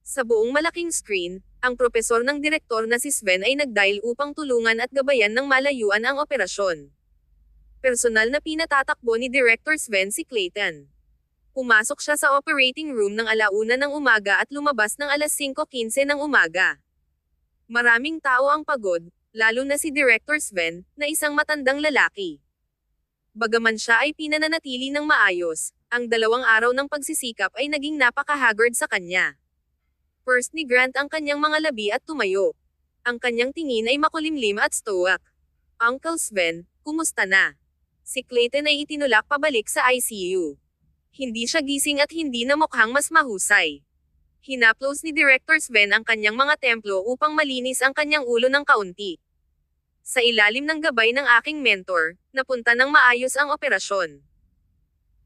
Sa buong malaking screen, ang propesor ng direktor na si Sven ay nagdial upang tulungan at gabayan ng malayuan ang operasyon. Personal na pinatatakbo ni Director Sven si Clayton. Pumasok siya sa operating room ng 1:00 ng umaga at lumabas ng 5:15 ng umaga. Maraming tao ang pagod, lalo na si Director Sven, na isang matandang lalaki. Bagaman siya ay pinananatili ng maayos, ang 2 araw ng pagsisikap ay naging napaka-haggard sa kanya. First ni Grant ang kanyang mga labi at tumayo. Ang kanyang tingin ay makulimlim at stoic. Uncle Sven, kumusta na? Si Clayton ay itinulak pabalik sa ICU. Hindi siya gising at hindi na mukhang mas mahusay. Hinaplos ni Director Sven ang kanyang mga templo upang malinis ang kanyang ulo ng kaunti. Sa ilalim ng gabay ng aking mentor, napunta ng maayos ang operasyon.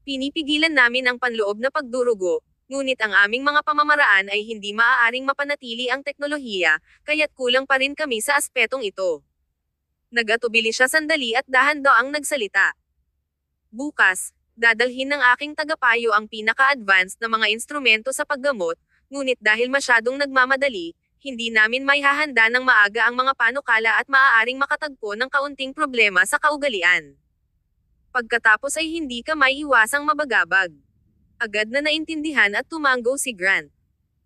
Pinipigilan namin ang panloob na pagdurugo, ngunit ang aming mga pamamaraan ay hindi maaaring mapanatili ang teknolohiya, kaya't kulang pa rin kami sa aspetong ito. Nagatubili siya sandali at dahan-daang nagsalita. Bukas, dadalhin ng aking tagapayo ang pinaka-advanced na mga instrumento sa paggamot, ngunit dahil masyadong nagmamadali, hindi namin may hahanda ng maaga ang mga panukala at maaaring makatagpo ng kaunting problema sa kaugalian. Pagkatapos ay hindi ka may iwasang mabagabag. Agad na naintindihan at tumanggo si Grant.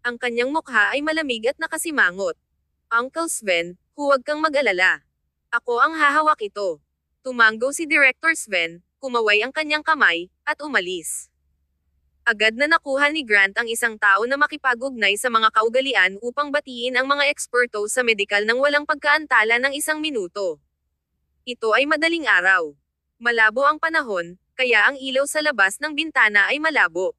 Ang kanyang mukha ay malamig at nakasimangot. Uncle Sven, huwag kang mag-alala. Ako ang hahawak ito. Tumanggo si Director Sven, kumaway ang kanyang kamay, at umalis. Agad na nakuha ni Grant ang isang tao na makipag-ugnay sa mga kaugalian upang batiin ang mga eksperto sa medikal nang walang pagkaantala ng 1 minuto. Ito ay madaling araw. Malabo ang panahon, kaya ang ilaw sa labas ng bintana ay malabo.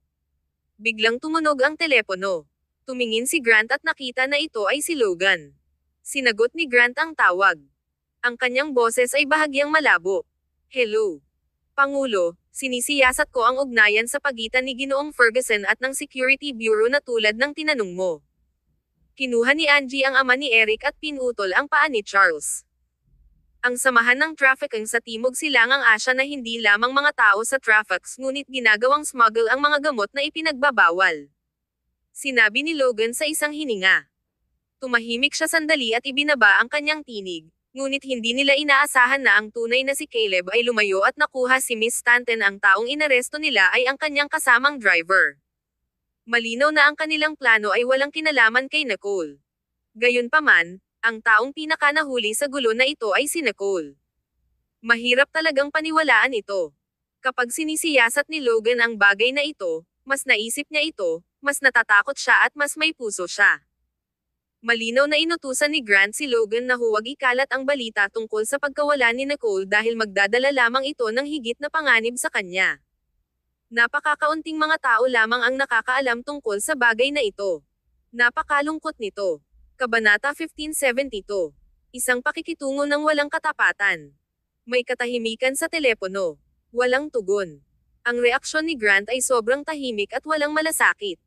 Biglang tumunog ang telepono. Tumingin si Grant at nakita na ito ay si Logan. Sinagot ni Grant ang tawag. Ang kanyang boses ay bahagyang malabo. Hello. Pangulo, sinisiyasat ko ang ugnayan sa pagitan ni Ginoong Ferguson at ng Security Bureau na tulad ng tinanong mo. Kinuha ni Angie ang ama ni Eric at pinutol ang paa ni Charles. Ang samahan ng trafficking sa Timog Silangang Asya na hindi lamang mga tao sa traffics ngunit ginagawang smuggle ang mga gamot na ipinagbabawal. Sinabi ni Logan sa isang hininga. Tumahimik siya sandali at ibinaba ang kanyang tinig. Ngunit hindi nila inaasahan na ang tunay na si Caleb ay lumayo at nakuha si Miss Stanton. Ang taong inaresto nila ay ang kanyang kasamang driver. Malinaw na ang kanilang plano ay walang kinalaman kay Nicole. Gayunpaman, ang taong pinakanahuli sa gulo na ito ay si Nicole. Mahirap talagang paniwalaan ito. Kapag sinisiyasat ni Logan ang bagay na ito, mas naisip niya ito, mas natatakot siya at mas may puso siya. Malinaw na inutusan ni Grant si Logan na huwag ikalat ang balita tungkol sa pagkawala ni Nicole dahil magdadala lamang ito ng higit na panganib sa kanya. Napakakaunting mga tao lamang ang nakakaalam tungkol sa bagay na ito. Napakalungkot nito. Kabanata 1572. Isang pakikitungo ng walang katapatan. May katahimikan sa telepono. Walang tugon. Ang reaksyon ni Grant ay sobrang tahimik at walang malasakit.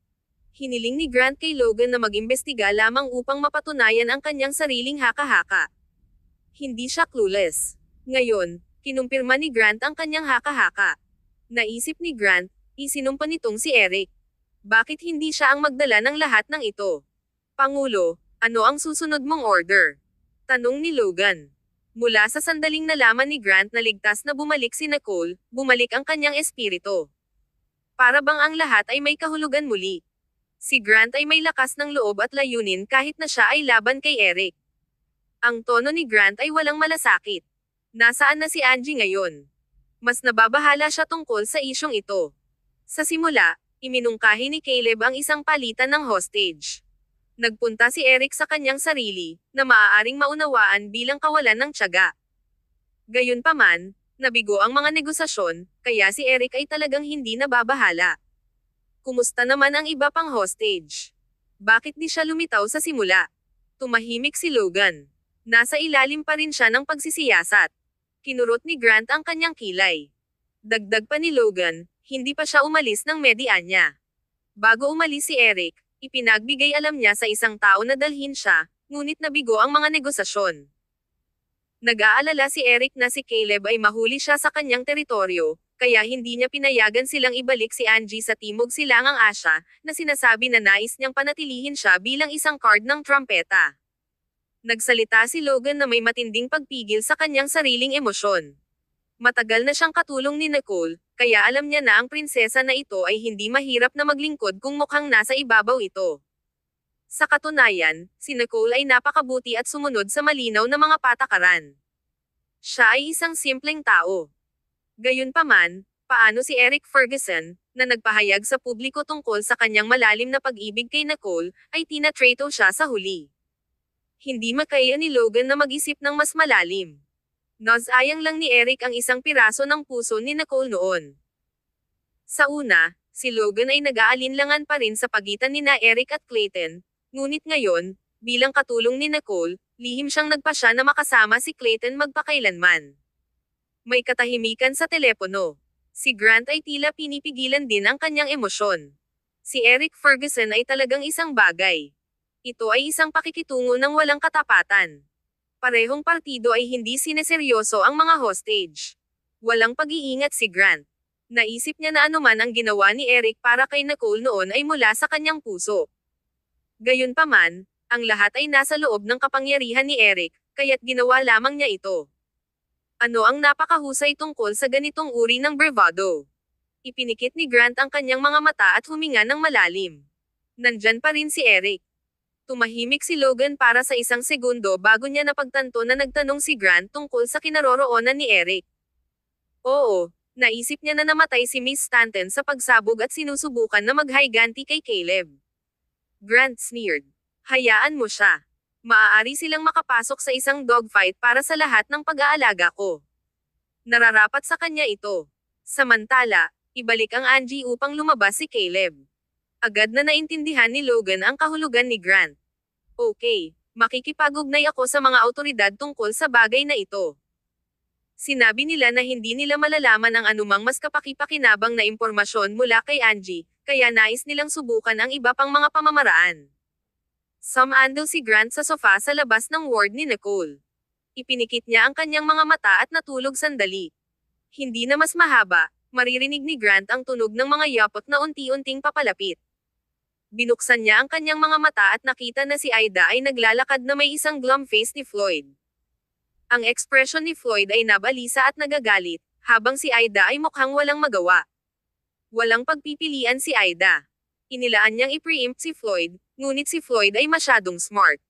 Hiniling ni Grant kay Logan na mag-imbestiga lamang upang mapatunayan ang kanyang sariling haka-haka. Hindi siya clueless. Ngayon, kinumpirma ni Grant ang kanyang haka-haka. Naisip ni Grant, isinumpa nitong si Eric. Bakit hindi siya ang magdala ng lahat ng ito? Pangulo, ano ang susunod mong order? Tanong ni Logan. Mula sa sandaling nalaman ni Grant na ligtas na bumalik si Nicole, bumalik ang kanyang espiritu. Para bang ang lahat ay may kahulugan muli. Si Grant ay may lakas ng loob at layunin kahit na siya ay laban kay Eric. Ang tono ni Grant ay walang malasakit. Nasaan na si Angie ngayon? Mas nababahala siya tungkol sa isyong ito. Sa simula, iminungkahi ni Caleb ang isang palitan ng hostage. Nagpunta si Eric sa kanyang sarili, na maaaring maunawaan bilang kawalan ng tiyaga. Gayunpaman, nabigo ang mga negosasyon, kaya si Eric ay talagang hindi nababahala. Kumusta naman ang iba pang hostage? Bakit di siya lumitaw sa simula? Tumahimik si Logan. Nasa ilalim pa rin siya ng pagsisiyasat. Kinurot ni Grant ang kanyang kilay. Dagdag pa ni Logan, hindi pa siya umalis ng media niya. Bago umalis si Eric, ipinagbigay alam niya sa isang tao na dalhin siya, ngunit nabigo ang mga negosasyon. Nag-aalala si Eric na si Caleb ay mahuli siya sa kanyang teritoryo, kaya hindi niya pinayagan silang ibalik si Angie sa Timog Silangang Asya, na sinasabi na nais niyang panatilihin siya bilang isang card ng trumpeta. Nagsalita si Logan na may matinding pagpigil sa kanyang sariling emosyon. Matagal na siyang katulong ni Nicole, kaya alam niya na ang prinsesa na ito ay hindi mahirap na maglingkod kung mukhang nasa ibabaw ito. Sa katunayan, si Nicole ay napakabuti at sumunod sa malinaw na mga patakaran. Siya ay isang simpleng tao. Gayunpaman, paano si Eric Ferguson, na nagpahayag sa publiko tungkol sa kanyang malalim na pag-ibig kay Nicole, ay tinatrato siya sa huli. Hindi makaya ni Logan na mag-isip ng mas malalim. Nasayang lang ni Eric ang isang piraso ng puso ni Nicole noon. Sa una, si Logan ay nag-aalinlangan pa rin sa pagitan ni Eric at Clayton, ngunit ngayon, bilang katulong ni Nicole, lihim siyang nagpasya na makasama si Clayton magpakailanman. May katahimikan sa telepono. Si Grant ay tila pinipigilan din ang kanyang emosyon. Si Eric Ferguson ay talagang isang bagay. Ito ay isang pakikitungo ng walang katapatan. Parehong partido ay hindi sineseryoso ang mga hostage. Walang pag-iingat si Grant. Naisip niya na anuman ang ginawa ni Eric para kay Nicole noon ay mula sa kanyang puso. Gayunpaman, ang lahat ay nasa loob ng kapangyarihan ni Eric, kaya't ginawa lamang niya ito. Ano ang napakahusay tungkol sa ganitong uri ng bravado? Ipinikit ni Grant ang kanyang mga mata at huminga ng malalim. Nandyan pa rin si Eric. Tumahimik si Logan para sa isang segundo bago niya napagtanto na nagtanong si Grant tungkol sa kinaroroonan ni Eric. Oo, naisip niya na namatay si Miss Stanton sa pagsabog at sinusubukan na maghiganti kay Caleb. Grant sneered. Hayaan mo siya. Maaari silang makapasok sa isang dogfight para sa lahat ng pag-aalaga ko. Nararapat sa kanya ito. Samantala, ibalik ang Angie upang lumabas si Caleb. Agad na naintindihan ni Logan ang kahulugan ni Grant. Okay, makikipag-ugnay ako sa mga awtoridad tungkol sa bagay na ito. Sinabi nila na hindi nila malalaman ang anumang mas kapaki-pakinabang na impormasyon mula kay Angie, kaya nais nilang subukan ang iba pang mga pamamaraan. Sumandal si Grant sa sofa sa labas ng ward ni Nicole. Ipinikit niya ang kanyang mga mata at natulog sandali. Hindi na mas mahaba, maririnig ni Grant ang tunog ng mga yapot na unti-unting papalapit. Binuksan niya ang kanyang mga mata at nakita na si Ida ay naglalakad na may isang glum face ni Floyd. Ang ekspresyon ni Floyd ay nabalisa at nagagalit, habang si Ida ay mukhang walang magawa. Walang pagpipilian si Ida. Inilaan niyang i-preempt si Floyd, ngunit si Floyd ay masyadong smart.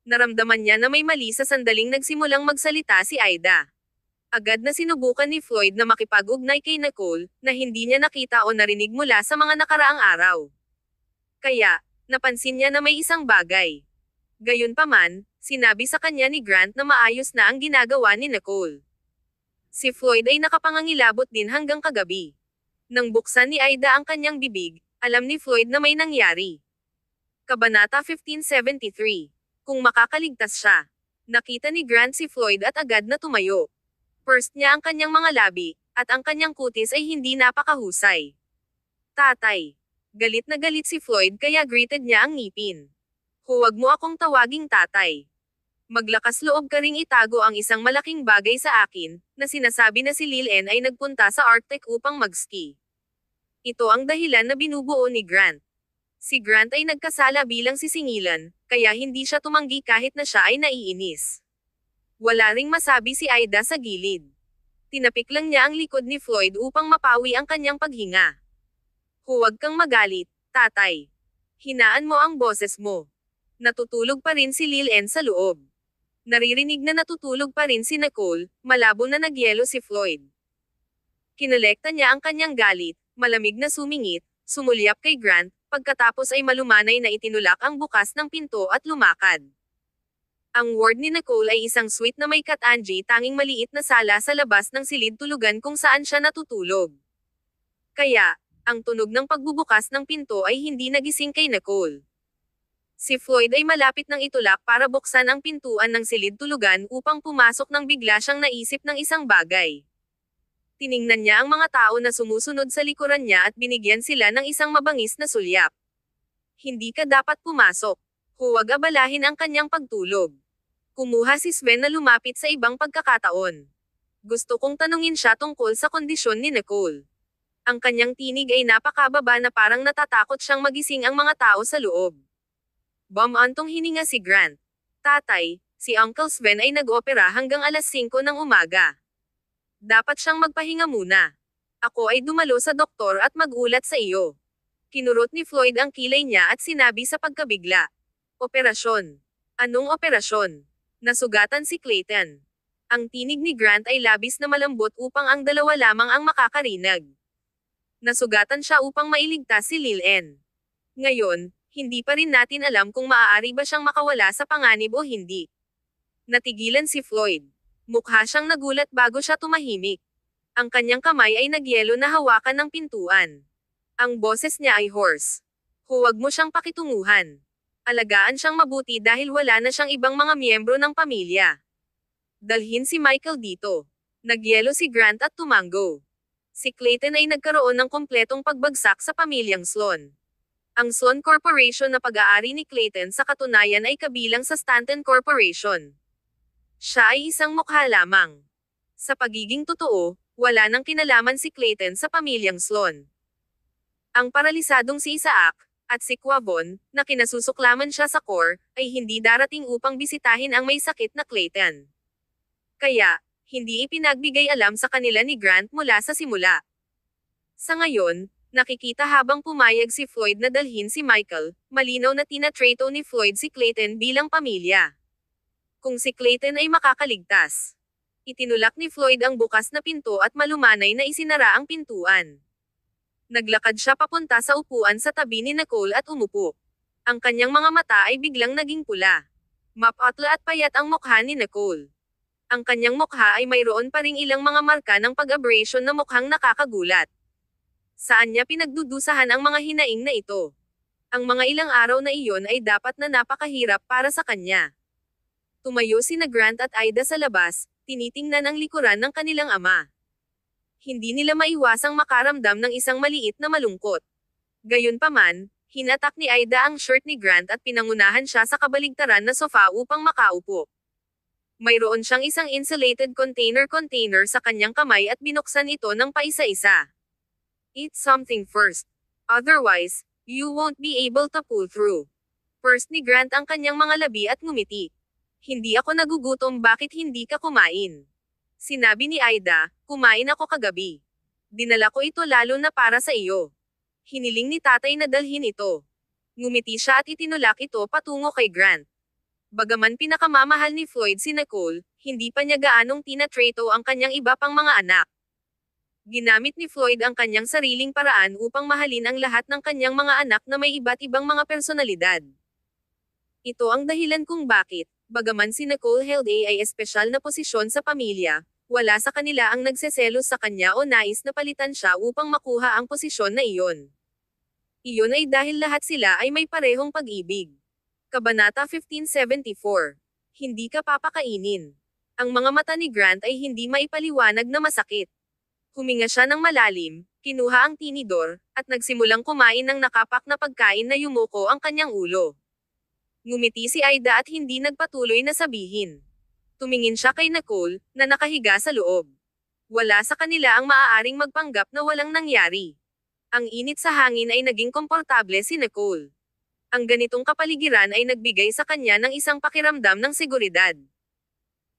Naramdaman niya na may mali sa sandaling nagsimulang magsalita si Ida. Agad na sinubukan ni Floyd na makipag-ugnay kay Nicole, na hindi niya nakita o narinig mula sa mga nakaraang araw. Kaya, napansin niya na may isang bagay. Gayunpaman, sinabi sa kanya ni Grant na maayos na ang ginagawa ni Nicole. Si Floyd ay nakapangangilabot din hanggang kagabi. Nang buksan ni Ida ang kanyang bibig, alam ni Floyd na may nangyari. Kabanata 1573. Kung makakaligtas siya. Nakita ni Grant si Floyd at agad na tumayo. First niya ang kanyang mga labi, at ang kanyang kutis ay hindi napakahusay. Tatay. Galit na galit si Floyd kaya greeted niya ang ngipin. Huwag mo akong tawaging tatay. Maglakas loob ka ring itago ang isang malaking bagay sa akin, na sinasabi na si Lil-En ay nagpunta sa Arctic upang mag-ski. Ito ang dahilan na binubuo ni Grant. Si Grant ay nagkasala bilang sisingilan, kaya hindi siya tumanggi kahit na siya ay naiinis. Wala ring masabi si Ida sa gilid. Tinapik lang niya ang likod ni Floyd upang mapawi ang kanyang paghinga. Huwag kang magalit, tatay. Hinaan mo ang boses mo. Natutulog pa rin si Lil-En sa loob. Naririnig na natutulog pa rin si Nicole, malabo na nagyelo si Floyd. Kinolekta niya ang kanyang galit, malamig na sumingit, sumulyap kay Grant, pagkatapos ay malumanay na itinulak ang bukas ng pinto at lumakad. Ang ward ni Nicole ay isang suite na may kat-Angie tanging maliit na sala sa labas ng silid tulugan kung saan siya natutulog. Kaya, ang tunog ng pagbubukas ng pinto ay hindi nagising kay Nicole. Si Floyd ay malapit ng itulak para buksan ang pintuan ng silid tulugan upang pumasok nang bigla siyang naisip ng isang bagay. Tiningnan niya ang mga tao na sumusunod sa likuran niya at binigyan sila ng isang mabangis na sulyap. Hindi ka dapat pumasok. Huwag abalahin ang kanyang pagtulog. Kumuha si Sven na lumapit sa ibang pagkakataon. Gusto kong tanungin siya tungkol sa kondisyon ni Nicole. Ang kanyang tinig ay napakababa na parang natatakot siyang magising ang mga tao sa loob. Bumantong hininga si Grant. Tatay, si Uncle Sven ay nag-opera hanggang alas 5 ng umaga. Dapat siyang magpahinga muna. Ako ay dumalo sa doktor at magulat sa iyo. Kinurot ni Floyd ang kilay niya at sinabi sa pagkabigla. Operasyon. Anong operasyon? Nasugatan si Clayton. Ang tinig ni Grant ay labis na malambot upang ang dalawa lamang ang makakarinig. Nasugatan siya upang mailigtas si Lil-En. Ngayon, hindi pa rin natin alam kung maaari ba siyang makawala sa panganib o hindi. Natigilan si Floyd. Mukha siyang nagulat bago siya tumahimik. Ang kanyang kamay ay nagyelo na hawakan ng pintuan. Ang boses niya ay hoarse. Huwag mo siyang pakitunguhan. Alagaan siyang mabuti dahil wala na siyang ibang mga miyembro ng pamilya. Dalhin si Michael dito. Nagyelo si Grant at tumango. Si Clayton ay nagkaroon ng kompletong pagbagsak sa pamilyang Sloan. Ang Sloan Corporation na pag-aari ni Clayton sa katunayan ay kabilang sa Stanton Corporation. Siya ay isang mukha lamang. Sa pagiging totoo, wala nang kinalaman si Clayton sa pamilyang Sloan. Ang paralisadong si Isaac, at si Quavon, na kinasusuklaman siya sa core, ay hindi darating upang bisitahin ang may sakit na Clayton. Kaya, hindi ipinagbigay alam sa kanila ni Grant mula sa simula. Sa ngayon, nakikita habang pumayag si Floyd na dalhin si Michael, malinaw na tinatrato ni Floyd si Clayton bilang pamilya. Kung si Clayton ay makakaligtas. Itinulak ni Floyd ang bukas na pinto at malumanay na isinara ang pintuan. Naglakad siya papunta sa upuan sa tabi ni Nicole at umupo. Ang kanyang mga mata ay biglang naging pula. Mapatla at payat ang mukha ni Nicole. Ang kanyang mukha ay mayroon pa ring ilang mga marka ng pag-abrasion na mukhang nakakagulat. Saan niya pinagdudusahan ang mga hinaing na ito? Ang mga ilang araw na iyon ay dapat na napakahirap para sa kanya. Tumayo sina Grant at Ida sa labas, tinitingnan ang likuran ng kanilang ama. Hindi nila maiwasang makaramdam ng isang maliit na malungkot. Gayunpaman, hinatak ni Ida ang shirt ni Grant at pinangunahan siya sa kabaligtaran na sofa upang makaupo. Mayroon siyang isang insulated container sa kanyang kamay at binuksan ito ng paisa-isa. Eat something first. Otherwise, you won't be able to pull through. First ni Grant ang kanyang mga labi at ngumiti. Hindi ako nagugutom, bakit hindi ka kumain? Sinabi ni Ida, kumain ako kagabi. Dinala ko ito lalo na para sa iyo. Hiniling ni tatay na dalhin ito. Ngumiti siya at itinulak ito patungo kay Grant. Bagaman pinakamamahal ni Floyd si Nicole, hindi pa niya gaanong tinatrato ang kanyang iba pang mga anak. Ginamit ni Floyd ang kanyang sariling paraan upang mahalin ang lahat ng kanyang mga anak na may iba't ibang mga personalidad. Ito ang dahilan kung bakit, bagaman si Nicole held ay espesyal na posisyon sa pamilya, Wala sa kanila ang nagseselos sa kanya o nais na palitan siya upang makuha ang posisyon na iyon. Iyon ay dahil lahat sila ay may parehong pag-ibig. Kabanata 1574. Hindi ka papakainin. Ang mga mata ni Grant ay hindi maipaliwanag na masakit. Huminga siya ng malalim, kinuha ang tinidor, at nagsimulang kumain ng nakapak na pagkain na yumuko ang kanyang ulo. Ngumiti si Aida at hindi nagpatuloy na sabihin. Tumingin siya kay Nicole, na nakahiga sa loob. Wala sa kanila ang maaaring magpanggap na walang nangyari. Ang init sa hangin ay naging komportable si Nicole. Ang ganitong kapaligiran ay nagbigay sa kanya ng isang pakiramdam ng seguridad.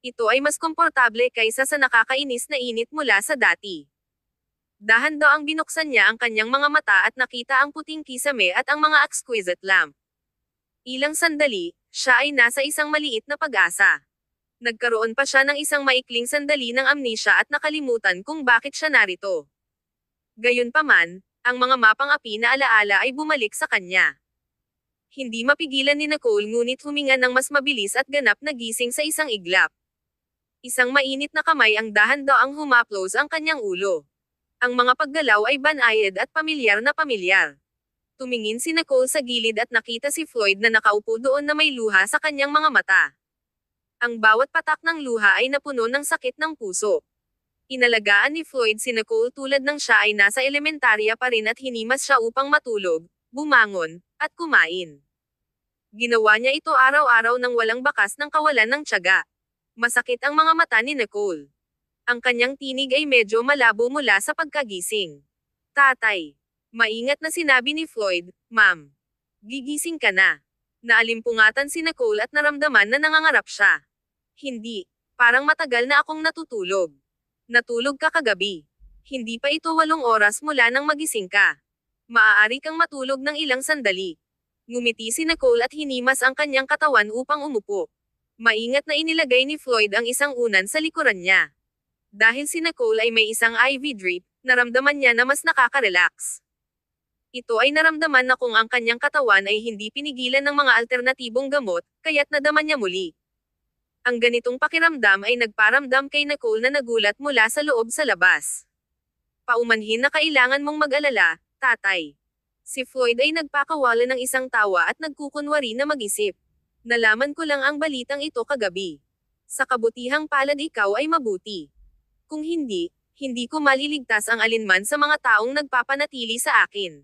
Ito ay mas komportable kaysa sa nakakainis na init mula sa dati. Dahan-daang binuksan niya ang kanyang mga mata at nakita ang puting kisame at ang mga exquisite lamp. Ilang sandali, siya ay nasa isang maliit na pag-asa. Nagkaroon pa siya ng isang maikling sandali ng amnesia at nakalimutan kung bakit siya narito. Gayunpaman, ang mga mapang api na alaala ay bumalik sa kanya. Hindi mapigilan ni Nicole ngunit huminga ng mas mabilis at ganap na gising sa isang iglap. Isang mainit na kamay ang dahan-daang humaplos ang kanyang ulo. Ang mga paggalaw ay banayad at pamilyar na pamilyar. Tumingin si Nicole sa gilid at nakita si Floyd na nakaupo doon na may luha sa kanyang mga mata. Ang bawat patak ng luha ay napuno ng sakit ng puso. Inalagaan ni Floyd si Nicole tulad ng siya ay nasa elementarya pa rin at hinimas siya upang matulog, bumangon, at kumain. Ginawa niya ito araw-araw nang walang bakas ng kawalan ng tiyaga. Masakit ang mga mata ni Nicole. Ang kanyang tinig ay medyo malabo mula sa pagkagising. Tatay. Maingat na sinabi ni Floyd, Ma'am. Gigising ka na. Naalimpungatan si Nicole at naramdaman na nangangarap siya. Hindi. Parang matagal na akong natutulog. Natulog ka kagabi. Hindi pa ito 8 oras mula nang magising ka. Maaari kang matulog ng ilang sandali. Ngumiti si Nicole at hinimas ang kanyang katawan upang umupo. Maingat na inilagay ni Floyd ang isang unan sa likuran niya. Dahil si Nicole ay may isang IV drip, naramdaman niya na mas nakaka-relax. Ito ay naramdaman na kung ang kanyang katawan ay hindi pinigilan ng mga alternatibong gamot, kaya't nadama niya muli. Ang ganitong pakiramdam ay nagparamdam kay Nicole na nagulat mula sa loob sa labas. Paumanhin na kailangan mong mag-alala, tatay. Si Floyd ay nagpakawala ng isang tawa at nagkukunwari na mag-isip. Nalaman ko lang ang balitang ito kagabi. Sa kabutihang palad ikaw ay mabuti. Kung hindi, hindi ko maliligtas ang alinman sa mga taong nagpapanatili sa akin.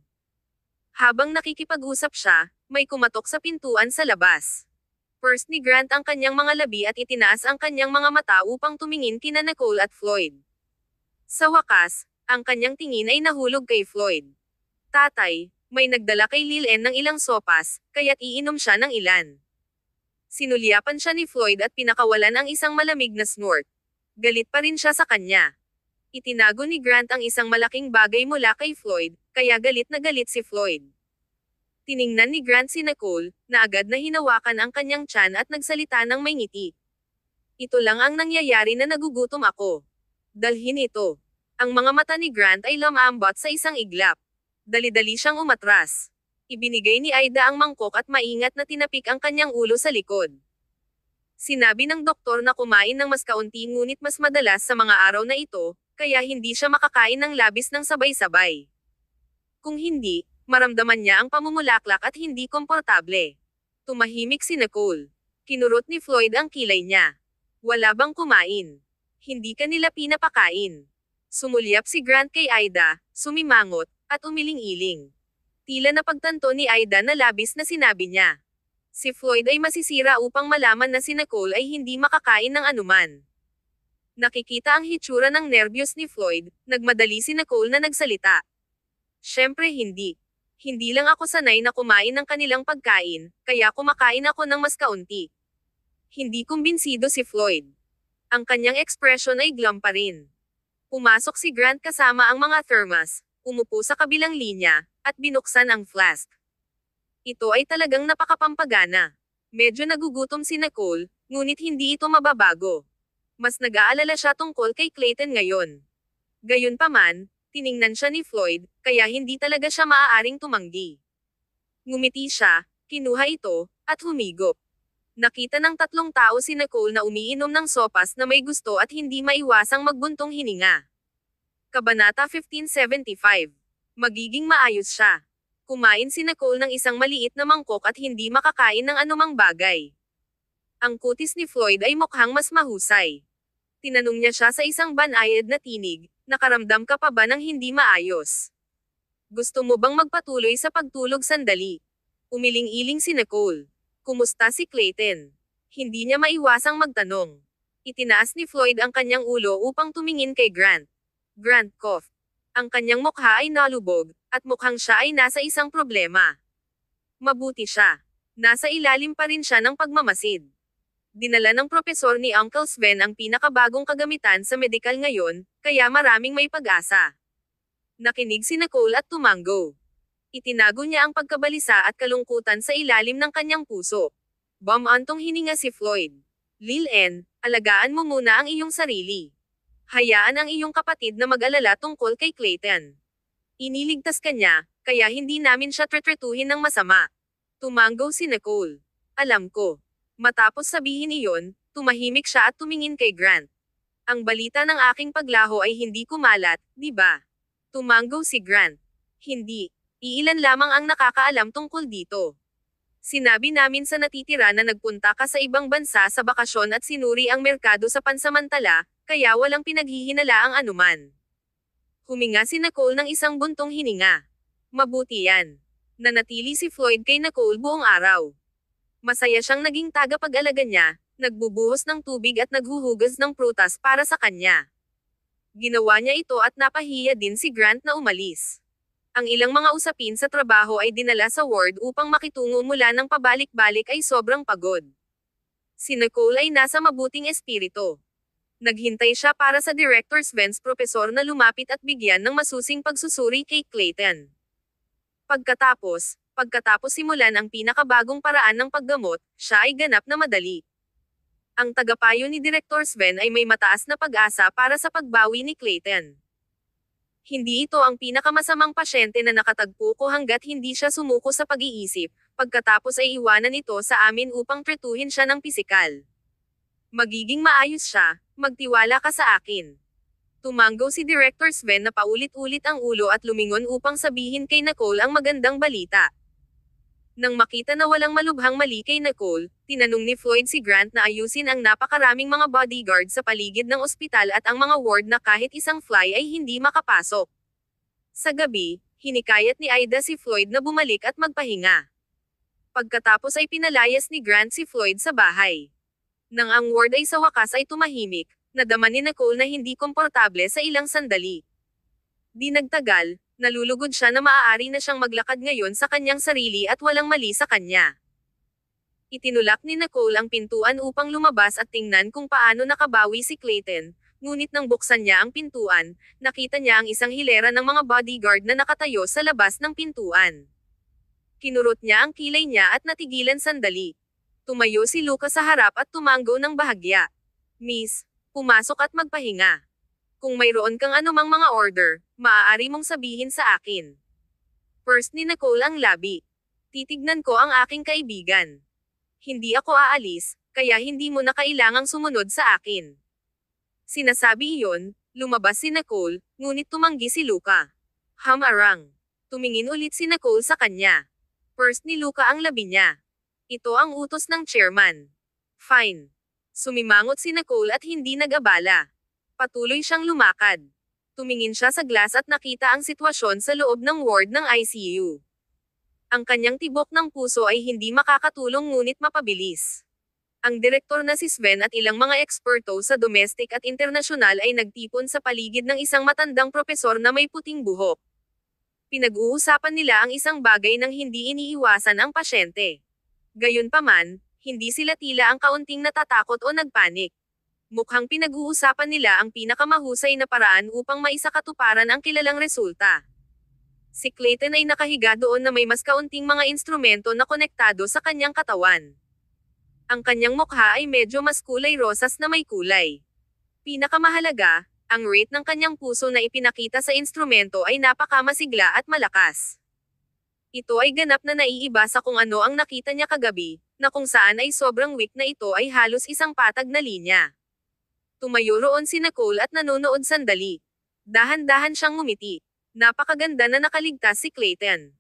Habang nakikipag-usap siya, may kumatok sa pintuan sa labas. First ni Grant ang kanyang mga labi at itinaas ang kanyang mga mata upang tumingin kina Nicole at Floyd. Sa wakas, ang kanyang tingin ay nahulog kay Floyd. Tatay, may nagdala kay Lil-En ng ilang sopas, kaya't iinom siya ng ilan. Sinulyapan siya ni Floyd at pinakawalan ang isang malamig na snort. Galit pa rin siya sa kanya. Itinago ni Grant ang isang malaking bagay mula kay Floyd, kaya galit na galit si Floyd. Tiningnan ni Grant si Nicole, na agad na hinawakan ang kanyang tiyan at nagsalita ng may ngiti. Ito lang ang nangyayari na nagugutom ako. Dalhin ito. Ang mga mata ni Grant ay lumambot sa isang iglap. Dali-dali siyang umatras. Ibinigay ni Aida ang mangkok at maingat na tinapik ang kanyang ulo sa likod. Sinabi ng doktor na kumain ng mas kaunti ngunit mas madalas sa mga araw na ito, kaya hindi siya makakain ng labis ng sabay-sabay. Kung hindi, maramdaman niya ang pamumulaklak at hindi komportable. Tumahimik si Nicole. Kinurot ni Floyd ang kilay niya. Wala bang kumain? Hindi ka nila pinapakain. Sumulyap si Grant kay Aida, sumimangot, at umiling-iling. Tila napagtanto ni Aida na labis na sinabi niya. Si Floyd ay masisira upang malaman na si Nicole ay hindi makakain ng anuman. Nakikita ang hitsura ng nerbiyos ni Floyd, nagmadali si Nicole na nagsalita. Siyempre hindi. Hindi lang ako sanay na kumain ng kanilang pagkain, kaya kumakain ako ng mas kaunti. Hindi kumbinsido si Floyd. Ang kanyang ekspresyon ay glum pa rin. Pumasok si Grant kasama ang mga thermos, umupo sa kabilang linya, at binuksan ang flask. Ito ay talagang napakapampagana. Medyo nagugutom si Nicole, ngunit hindi ito mababago. Mas nag-aalala siya tungkol kay Clayton ngayon. Gayunpaman, tiningnan siya ni Floyd, kaya hindi talaga siya maaaring tumanggi. Ngumiti siya, kinuha ito, at humigop. Nakita ng tatlong tao si Nicole na umiinom ng sopas na may gusto at hindi maiwasang magbuntong hininga. Kabanata 1575. Magiging maayos siya. Kumain si Nicole ng isang maliit na mangkok at hindi makakain ng anumang bagay. Ang kutis ni Floyd ay mukhang mas mahusay. Tinanong niya siya sa isang banayad na tinig, nakaramdam ka pa ba ng hindi maayos? Gusto mo bang magpatuloy sa pagtulog sandali? Umiling-iling si Nicole. Kumusta si Clayton? Hindi niya maiwasang magtanong. Itinaas ni Floyd ang kanyang ulo upang tumingin kay Grant. Grant coughed. Ang kanyang mukha ay nalubog, at mukhang siya ay nasa isang problema. Mabuti siya. Nasa ilalim pa rin siya ng pagmamasid. Dinala ng propesor ni Uncle Sven ang pinakabagong kagamitan sa medikal ngayon, kaya maraming may pag-asa. Nakinig si Nicole at tumango. Itinago niya ang pagkabalisa at kalungkutan sa ilalim ng kanyang puso. Bumantong hininga si Floyd. Lil-En, alagaan mo muna ang iyong sarili. Hayaan ang iyong kapatid na mag-alala tungkol kay Clayton. Iniligtas ka niya, kaya hindi namin siya tretretuhin ng masama. Tumango si Nicole. Alam ko. Matapos sabihin iyon, tumahimik siya at tumingin kay Grant. Ang balita ng aking paglaho ay hindi kumalat, di ba? Tumango si Grant. Hindi. Iilan lamang ang nakakaalam tungkol dito. Sinabi namin sa natitira na nagpunta ka sa ibang bansa sa bakasyon at sinuri ang merkado sa pansamantala, kaya walang pinaghihinala ang anuman. Huminga si Nicole ng isang buntong hininga. Mabuti yan. Nanatili si Floyd kay Nicole buong araw. Masaya siyang naging tagapag-alaga niya, nagbubuhos ng tubig at naghuhugas ng prutas para sa kanya. Ginawa niya ito at napahiya din si Grant na umalis. Ang ilang mga usapin sa trabaho ay dinala sa ward upang makitungo mula ng pabalik-balik ay sobrang pagod. Si Nicole ay nasa mabuting espiritu. Naghintay siya para sa director's bench propesor na lumapit at bigyan ng masusing pagsusuri kay Clayton. Pagkatapos simulan ang pinakabagong paraan ng paggamot, siya ay ganap na madali. Ang tagapayo ni Director Sven ay may mataas na pag-asa para sa pagbawi ni Clayton. Hindi ito ang pinakamasamang pasyente na nakatagpo ko hanggat hindi siya sumuko sa pag-iisip, pagkatapos ay iwanan ito sa amin upang tretuhin siya ng pisikal. Magiging maayos siya, magtiwala ka sa akin. Tumango si Director Sven na paulit-ulit ang ulo at lumingon upang sabihin kay Nicole ang magandang balita. Nang makita na walang malubhang mali kay Nicole, tinanong ni Floyd si Grant na ayusin ang napakaraming mga bodyguard sa paligid ng ospital at ang mga ward na kahit isang fly ay hindi makapasok. Sa gabi, hinikayat ni Ida si Floyd na bumalik at magpahinga. Pagkatapos ay pinalayas ni Grant si Floyd sa bahay. Nang ang ward ay sa wakas ay tumahimik, nadama ni Nicole na hindi komportable sa ilang sandali. Di nagtagal, nalulugod siya na maaari na siyang maglakad ngayon sa kanyang sarili at walang mali sa kanya. Itinulak ni Nicole ang pintuan upang lumabas at tingnan kung paano nakabawi si Clayton, ngunit nang buksan niya ang pintuan, nakita niya ang isang hilera ng mga bodyguard na nakatayo sa labas ng pintuan. Kinurot niya ang kilay niya at natigilan sandali. Tumayo si Luca sa harap at tumango ng bahagya. Miss, pumasok at magpahinga. Kung mayroon kang anumang mga order, maaari mong sabihin sa akin. First ni Nicole ang labi. Titignan ko ang aking kaibigan. Hindi ako aalis, kaya hindi mo na kailangang sumunod sa akin. Sinasabi iyon, lumabas si Nicole, ngunit tumanggi si Luca. Hamarang. Tumingin ulit si Nicole sa kanya. First ni Luca ang labi niya. Ito ang utos ng chairman. Fine. Sumimangot si Nicole at hindi nag-abala. Patuloy siyang lumakad. Tumingin siya sa glass at nakita ang sitwasyon sa loob ng ward ng ICU. Ang kanyang tibok ng puso ay hindi makakatulong ngunit mapabilis. Ang direktor na si Sven at ilang mga eksperto sa domestic at internasyonal ay nagtipon sa paligid ng isang matandang propesor na may puting buhok. Pinag-uusapan nila ang isang bagay nang hindi iniiwasan ang pasyente. Gayunpaman, hindi sila tila ang kaunting natatakot o nagpanik. Mukhang pinag-uusapan nila ang pinakamahusay na paraan upang maisakatuparan ang kilalang resulta. Si Clayton ay nakahiga doon na may mas kaunting mga instrumento na konektado sa kanyang katawan. Ang kanyang mukha ay medyo mas kulay rosas na may kulay. Pinakamahalaga, ang rate ng kanyang puso na ipinakita sa instrumento ay napakamasigla at malakas. Ito ay ganap na naiiba sa kung ano ang nakita niya kagabi, na kung saan ay sobrang weak na ito ay halos isang patag na linya. Tumayo roon si Nicole at nanonood sandali. Dahan-dahan siyang ngumiti. Napakaganda na nakaligtas si Clayton.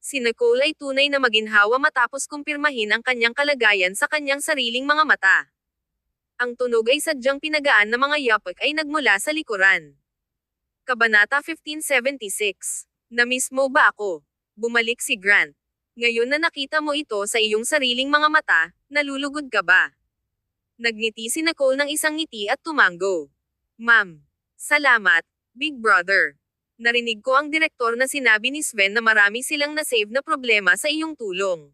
Si Nicole ay tunay na maginhawa matapos kumpirmahin ang kanyang kalagayan sa kanyang sariling mga mata. Ang tunog ay sadyang pinagaan na mga yapak ay nagmula sa likuran. Kabanata 1576. Na-miss mo ba ako? Bumalik si Grant. Ngayon na nakita mo ito sa iyong sariling mga mata, nalulugod ka ba? Nagngiti si Nicole ng isang ngiti at tumango. Ma'am. Salamat, Big Brother. Narinig ko ang direktor na sinabi ni Sven na marami silang na-save na problema sa iyong tulong.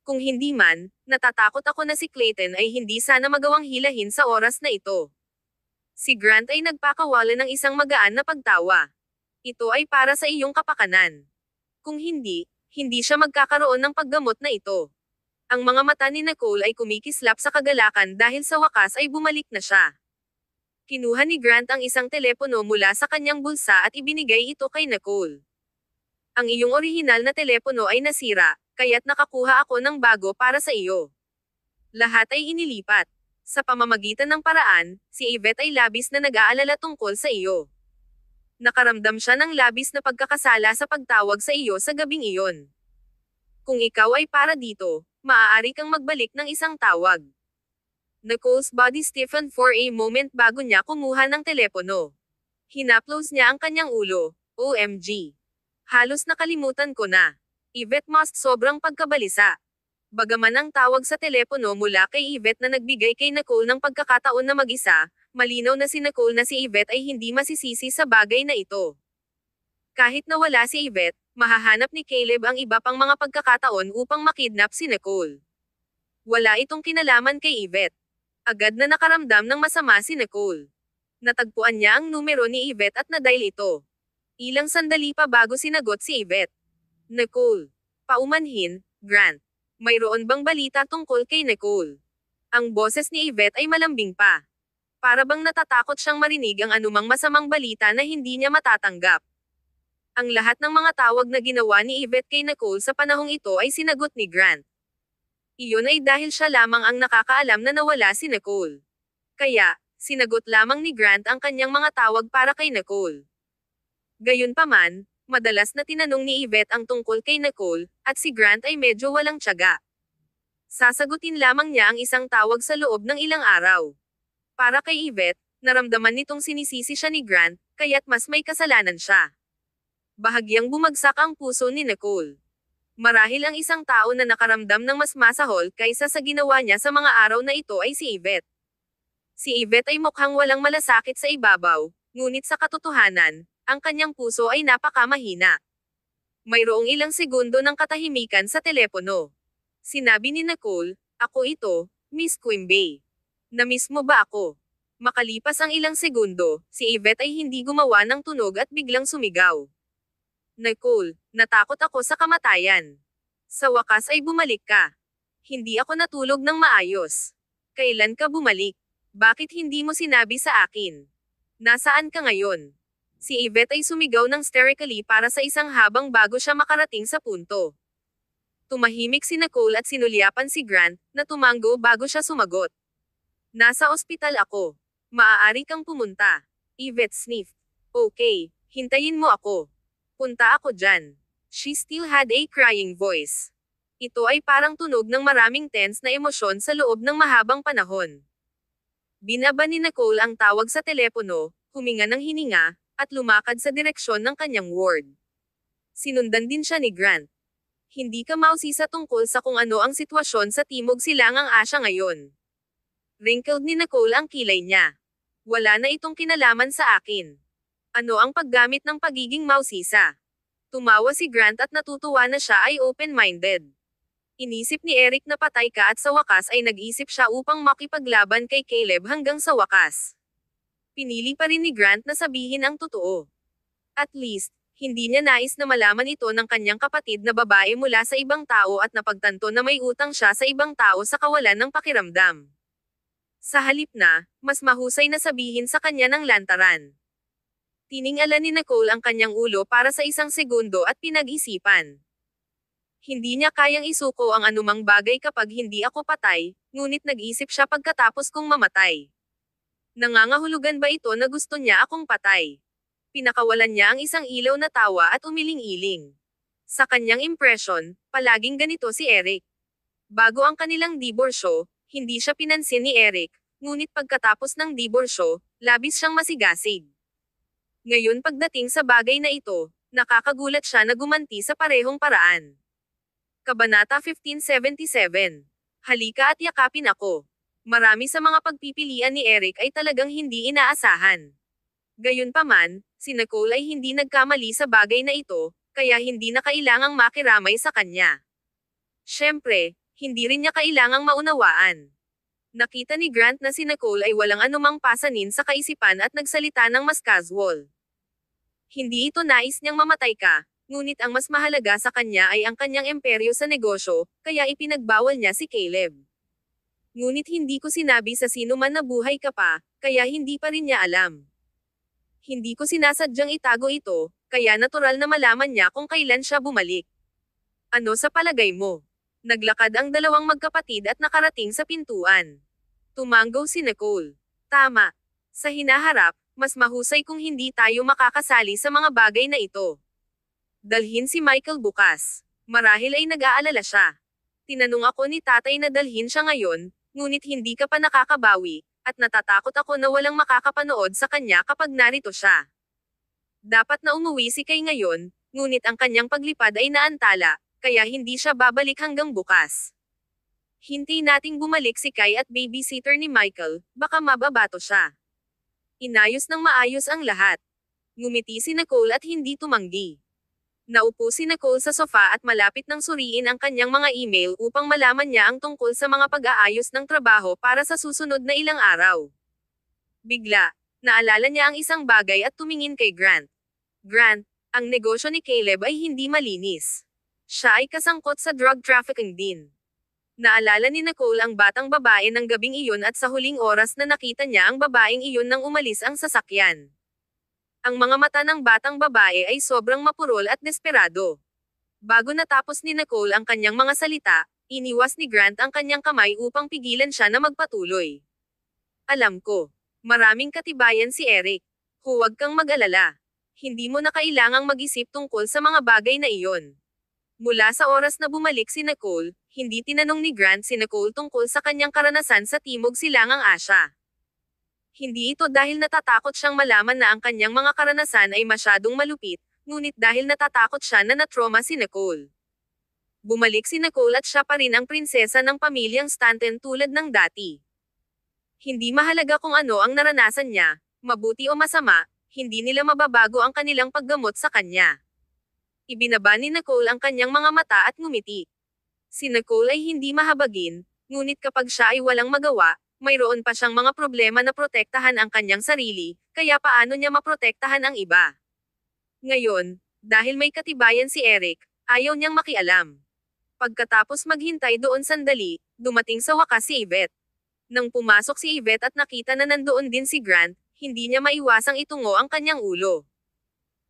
Kung hindi man, natatakot ako na si Clayton ay hindi sana magawang hilahin sa oras na ito. Si Grant ay nagpakawala ng isang magaan na pagtawa. Ito ay para sa iyong kapakanan. Kung hindi, hindi siya magkakaroon ng paggamot na ito. Ang mga mata ni Nicole ay kumikislap sa kagalakan dahil sa wakas ay bumalik na siya. Kinuha ni Grant ang isang telepono mula sa kanyang bulsa at ibinigay ito kay Nicole. Ang iyong orihinal na telepono ay nasira, kaya't nakakuha ako ng bago para sa iyo. Lahat ay inilipat. Sa pamamagitan ng paraan, si Yvette ay labis na nag-aalala tungkol sa iyo. Nakaramdam siya ng labis na pagkakasala sa pagtawag sa iyo sa gabing iyon. Kung ikaw ay para dito, maaari kang magbalik ng isang tawag. Nicole's body stiffened for a moment bago niya kumuha ng telepono. Hinaplos niya ang kanyang ulo. OMG. Halos nakalimutan ko na. Yvette must sobrang pagkabalisa. Bagaman ang tawag sa telepono mula kay Yvette na nagbigay kay Nicole ng pagkakataon na mag-isa, malinaw na si Nicole na si Yvette ay hindi masisisi sa bagay na ito. Kahit nawala si Yvette, mahahanap ni Caleb ang iba pang mga pagkakataon upang makidnap si Nicole. Wala itong kinalaman kay Yvette. Agad na nakaramdam ng masama si Nicole. Natagpuan niya ang numero ni Yvette at nadial ito. Ilang sandali pa bago sinagot si Yvette. Nicole. Paumanhin, Grant. Mayroon bang balita tungkol kay Nicole? Ang boses ni Yvette ay malambing pa. Para bang natatakot siyang marinig ang anumang masamang balita na hindi niya matatanggap. Ang lahat ng mga tawag na ginawa ni Yvette kay Nicole sa panahong ito ay sinagot ni Grant. Iyon ay dahil siya lamang ang nakakaalam na nawala si Nicole. Kaya, sinagot lamang ni Grant ang kanyang mga tawag para kay Nicole. Gayunpaman, madalas na tinanong ni Yvette ang tungkol kay Nicole, at si Grant ay medyo walang tiyaga. Sasagutin lamang niya ang isang tawag sa loob ng ilang araw. Para kay Yvette, naramdaman nitong sinisisi siya ni Grant, kaya't mas may kasalanan siya. Bahagyang bumagsak ang puso ni Nicole. Marahil ang isang tao na nakaramdam ng mas masahol kaysa sa ginawa niya sa mga araw na ito ay si Yvette. Si Yvette ay mukhang walang malasakit sa ibabaw, ngunit sa katotohanan, ang kanyang puso ay napakamahina. Mayroong ilang segundo ng katahimikan sa telepono. Sinabi ni Nicole, "Ako ito, Miss Quimby. Na-miss mo ba ako?" Makalipas ang ilang segundo, si Yvette ay hindi gumawa ng tunog at biglang sumigaw. Nicole, natakot ako sa kamatayan. Sa wakas ay bumalik ka. Hindi ako natulog ng maayos. Kailan ka bumalik? Bakit hindi mo sinabi sa akin? Nasaan ka ngayon? Si Yvette ay sumigaw ng hysterically para sa isang habang bago siya makarating sa punto. Tumahimik si Nicole at sinulyapan si Grant, na tumango bago siya sumagot. Nasa ospital ako. Maaari kang pumunta. Yvette sniffed. Okay, hintayin mo ako. Punta ako dyan. She still had a crying voice. Ito ay parang tunog ng maraming tense na emosyon sa loob ng mahabang panahon. Binaba ni Nicole ang tawag sa telepono, huminga ng hininga, at lumakad sa direksyon ng kanyang ward. Sinundan din siya ni Grant. Hindi ka mausisa tungkol sa kung ano ang sitwasyon sa Timog Silangang Asya ngayon. Wrinkled ni Nicole ang kilay niya. Wala na itong kinalaman sa akin. Ano ang paggamit ng pagiging mausisa? Tumawa si Grant at natutuwa na siya ay open-minded. Inisip ni Eric na patay ka at sa wakas ay nag-isip siya upang makipaglaban kay Caleb hanggang sa wakas. Pinili pa rin ni Grant na sabihin ang totoo. At least, hindi niya nais na malaman ito ng kanyang kapatid na babae mula sa ibang tao at napagtanto na may utang siya sa ibang tao sa kawalan ng pakiramdam. Sa halip na, mas mahusay na sabihin sa kanya ng lantaran. Tiningala ni Nicole ang kanyang ulo para sa isang segundo at pinag-isipan. Hindi niya kayang isuko ang anumang bagay kapag hindi ako patay, ngunit nag-isip siya pagkatapos kong mamatay. Nangangahulugan ba ito na gusto niya akong patay? Pinakawalan niya ang isang ilaw na tawa at umiling-iling. Sa kanyang impresyon, palaging ganito si Eric. Bago ang kanilang diborsyo, hindi siya pinansin ni Eric, ngunit pagkatapos ng diborsyo, labis siyang masigasig. Ngayon pagdating sa bagay na ito, nakakagulat siya na gumanti sa parehong paraan. Kabanata 1577. Halika at yakapin ako. Marami sa mga pagpipilian ni Eric ay talagang hindi inaasahan. Gayunpaman, si Nicole ay hindi nagkamali sa bagay na ito, kaya hindi na kailangang makiramay sa kanya. Siyempre, hindi rin niya kailangang maunawaan. Nakita ni Grant na si Nicole ay walang anumang pasanin sa kaisipan at nagsalita ng mas casual. Hindi ito nais niyang mamatay ka, ngunit ang mas mahalaga sa kanya ay ang kanyang imperyo sa negosyo, kaya ipinagbawal niya si Caleb. Ngunit hindi ko sinabi sa sino man na buhay ka pa, kaya hindi pa rin niya alam. Hindi ko sinasadyang itago ito, kaya natural na malaman niya kung kailan siya bumalik. Ano sa palagay mo? Naglakad ang dalawang magkapatid at nakarating sa pintuan. Tumanggo si Nicole. Tama. Sa hinaharap, mas mahusay kung hindi tayo makakasali sa mga bagay na ito. Dalhin si Michael bukas. Marahil ay nag-aalala siya. Tinanong ako ni tatay na dalhin siya ngayon, ngunit hindi ka pa nakakabawi, at natatakot ako na walang makakapanood sa kanya kapag narito siya. Dapat na umuwi si Kay ngayon, ngunit ang kanyang paglipad ay naantala, kaya hindi siya babalik hanggang bukas. Hintay nating bumalik si Kay at babysitter ni Michael, baka mababato siya. Inayos ng maayos ang lahat. Ngumiti si Nicole at hindi tumanggi. Naupo si Nicole sa sofa at malapit nang suriin ang kanyang mga email upang malaman niya ang tungkol sa mga pag-aayos ng trabaho para sa susunod na ilang araw. Bigla, naalala niya ang isang bagay at tumingin kay Grant. Grant, ang negosyo ni Caleb ay hindi malinis. Siya ay kasangkot sa drug trafficking din. Naalala ni Nicole ang batang babae ng gabing iyon at sa huling oras na nakita niya ang babaeng iyon nang umalis ang sasakyan. Ang mga mata ng batang babae ay sobrang mapurol at desperado. Bago natapos ni Nicole ang kanyang mga salita, iniwas ni Grant ang kanyang kamay upang pigilan siya na magpatuloy. Alam ko. Maraming katibayan si Eric. Huwag kang mag-alala. Hindi mo na kailangang mag-isip tungkol sa mga bagay na iyon. Mula sa oras na bumalik si Nicole, hindi tinanong ni Grant si Nicole tungkol sa kanyang karanasan sa Timog Silangang Asya. Hindi ito dahil natatakot siyang malaman na ang kanyang mga karanasan ay masyadong malupit, ngunit dahil natatakot siya na na-trauma si Nicole. Bumalik si Nicole at siya pa rin ang prinsesa ng pamilyang Stanton tulad ng dati. Hindi mahalaga kung ano ang naranasan niya, mabuti o masama, hindi nila mababago ang kanilang paggamot sa kanya. Ibinaba ni Nicole ang kanyang mga mata at ngumiti. Si Nicole ay hindi mahabagin, ngunit kapag siya ay walang magawa, mayroon pa siyang mga problema na protektahan ang kanyang sarili, kaya paano niya maprotektahan ang iba? Ngayon, dahil may katibayan si Eric, ayaw niyang makialam. Pagkatapos maghintay doon sandali, dumating sa wakas si Yvette. Nang pumasok si Yvette at nakita na nandoon din si Grant, hindi niya maiwasang itungo ang kanyang ulo.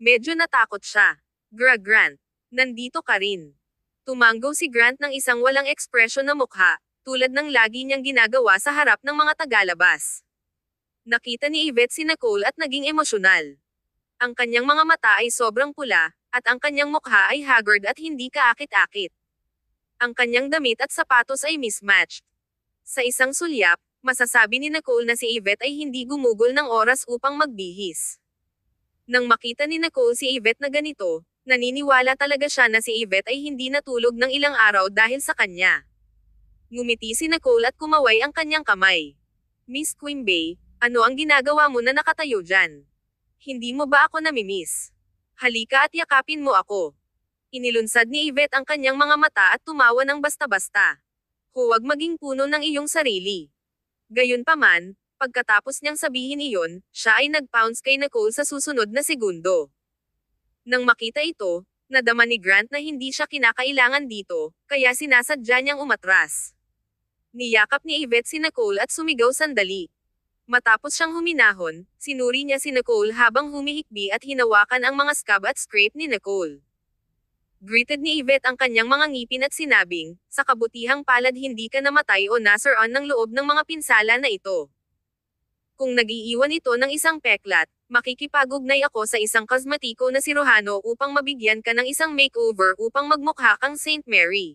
Medyo natakot siya. Grant, nandito ka rin. Tumanggo si Grant ng isang walang ekspresyon na mukha, tulad ng lagi niyang ginagawa sa harap ng mga tagalabas. Nakita ni Yvette si Nicole at naging emosyonal. Ang kanyang mga mata ay sobrang pula, at ang kanyang mukha ay haggard at hindi kaakit-akit. Ang kanyang damit at sapatos ay mismatched. Sa isang sulyap, masasabi ni Nicole na si Yvette ay hindi gumugol ng oras upang magbihis. Nang makita ni Nicole si Yvette na ganito, naniniwala talaga siya na si Yvette ay hindi natulog ng ilang araw dahil sa kanya. Ngumiti si Nicole at kumaway ang kanyang kamay. Miss Quimby, ano ang ginagawa mo na nakatayo dyan? Hindi mo ba ako namimiss? Halika at yakapin mo ako. Inilunsad ni Yvette ang kanyang mga mata at tumawa ng basta-basta. Huwag maging puno ng iyong sarili. Gayunpaman, pagkatapos niyang sabihin iyon, siya ay nag-pounce kay Nicole sa susunod na segundo. Nang makita ito, nadama ni Grant na hindi siya kinakailangan dito, kaya sinasadya niyang umatras. Niyakap ni Yvette si Nicole at sumigaw sandali. Matapos siyang huminahon, sinuri niya si Nicole habang humihikbi at hinawakan ang mga scab at scrape ni Nicole. Greeted ni Yvette ang kanyang mga ngipin at sinabing, sa kabutihang palad hindi ka namatay o nasaran ng loob ng mga pinsala na ito. Kung nag-iiwan ito ng isang peklat, makikipag-ugnay ako sa isang kosmetiko na si Rohano upang mabigyan ka ng isang makeover upang magmukha kang Saint Mary.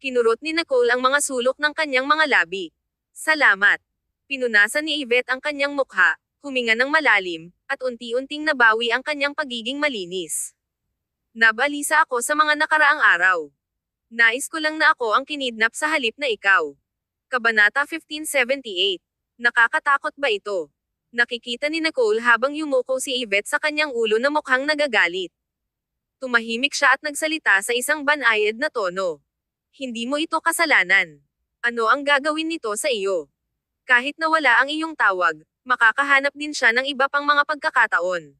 Kinurot ni Nicole ang mga sulok ng kanyang mga labi. Salamat. Pinunasan ni Yvette ang kanyang mukha, huminga ng malalim, at unti-unting nabawi ang kanyang pagiging malinis. Nabalisa ako sa mga nakaraang araw. Nais ko lang na ako ang kinidnap sa halip na ikaw. Kabanata 1578. Nakakatakot ba ito? Nakikita ni Nicole habang yumuko si Yvette sa kanyang ulo na mukhang nagagalit. Tumahimik siya at nagsalita sa isang banayad na tono. Hindi mo ito kasalanan. Ano ang gagawin nito sa iyo? Kahit nawala ang iyong tawag, makakahanap din siya ng iba pang mga pagkakataon.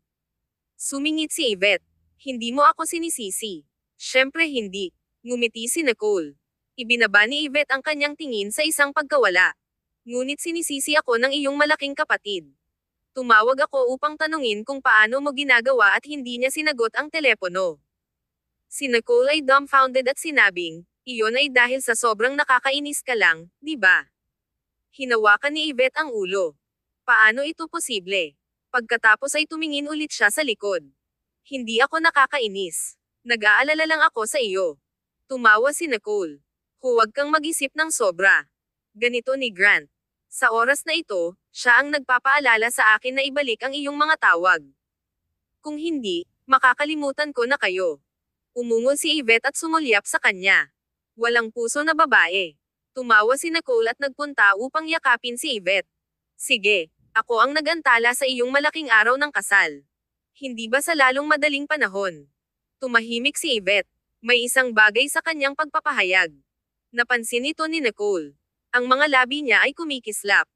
Sumingit si Yvette. Hindi mo ako sinisisi. Siyempre hindi. Ngumiti si Nicole. Ibinaba ni Yvette ang kanyang tingin sa isang pagkawala. Ngunit sinisisi ako ng iyong malaking kapatid. Tumawag ako upang tanungin kung paano mo ginagawa at hindi niya sinagot ang telepono. Si Nicole ay dumbfounded at sinabing, iyon ay dahil sa sobrang nakakainis ka lang, di ba? Hinawakan ni Yvette ang ulo. Paano ito posible? Pagkatapos ay tumingin ulit siya sa likod. Hindi ako nakakainis. Nag-aalala lang ako sa iyo. Tumawa si Nicole. Huwag kang mag-isip ng sobra. Ganito ni Grant. Sa oras na ito, siya ang nagpapaalala sa akin na ibalik ang iyong mga tawag. Kung hindi, makakalimutan ko na kayo. Umungol si Yvette at sumulyap sa kanya. Walang puso na babae. Tumawa si Nicole at nagpunta upang yakapin si Yvette. Sige, ako ang nagantala sa iyong malaking araw ng kasal. Hindi ba sa lalong madaling panahon? Tumahimik si Yvette. May isang bagay sa kanyang pagpapahayag. Napansin ito ni Nicole. Ang mga labi niya ay kumikislap.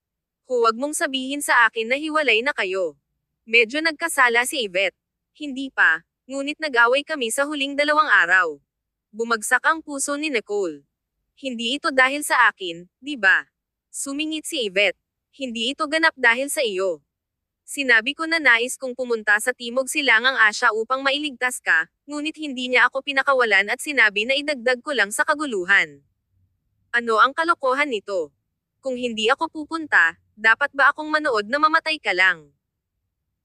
Huwag mong sabihin sa akin na hiwalay na kayo. Medyo nagkasala si Yvette. Hindi pa, ngunit nag-away kami sa huling 2 araw. Bumagsak ang puso ni Nicole. Hindi ito dahil sa akin, di ba? Sumingit si Yvette. Hindi ito ganap dahil sa iyo. Sinabi ko na nais kong pumunta sa Timog Silangang Asya upang mailigtas ka, ngunit hindi niya ako pinakawalan at sinabi na idagdag ko lang sa kaguluhan. Ano ang kalokohan nito? Kung hindi ako pupunta, dapat ba akong manood na mamatay ka lang?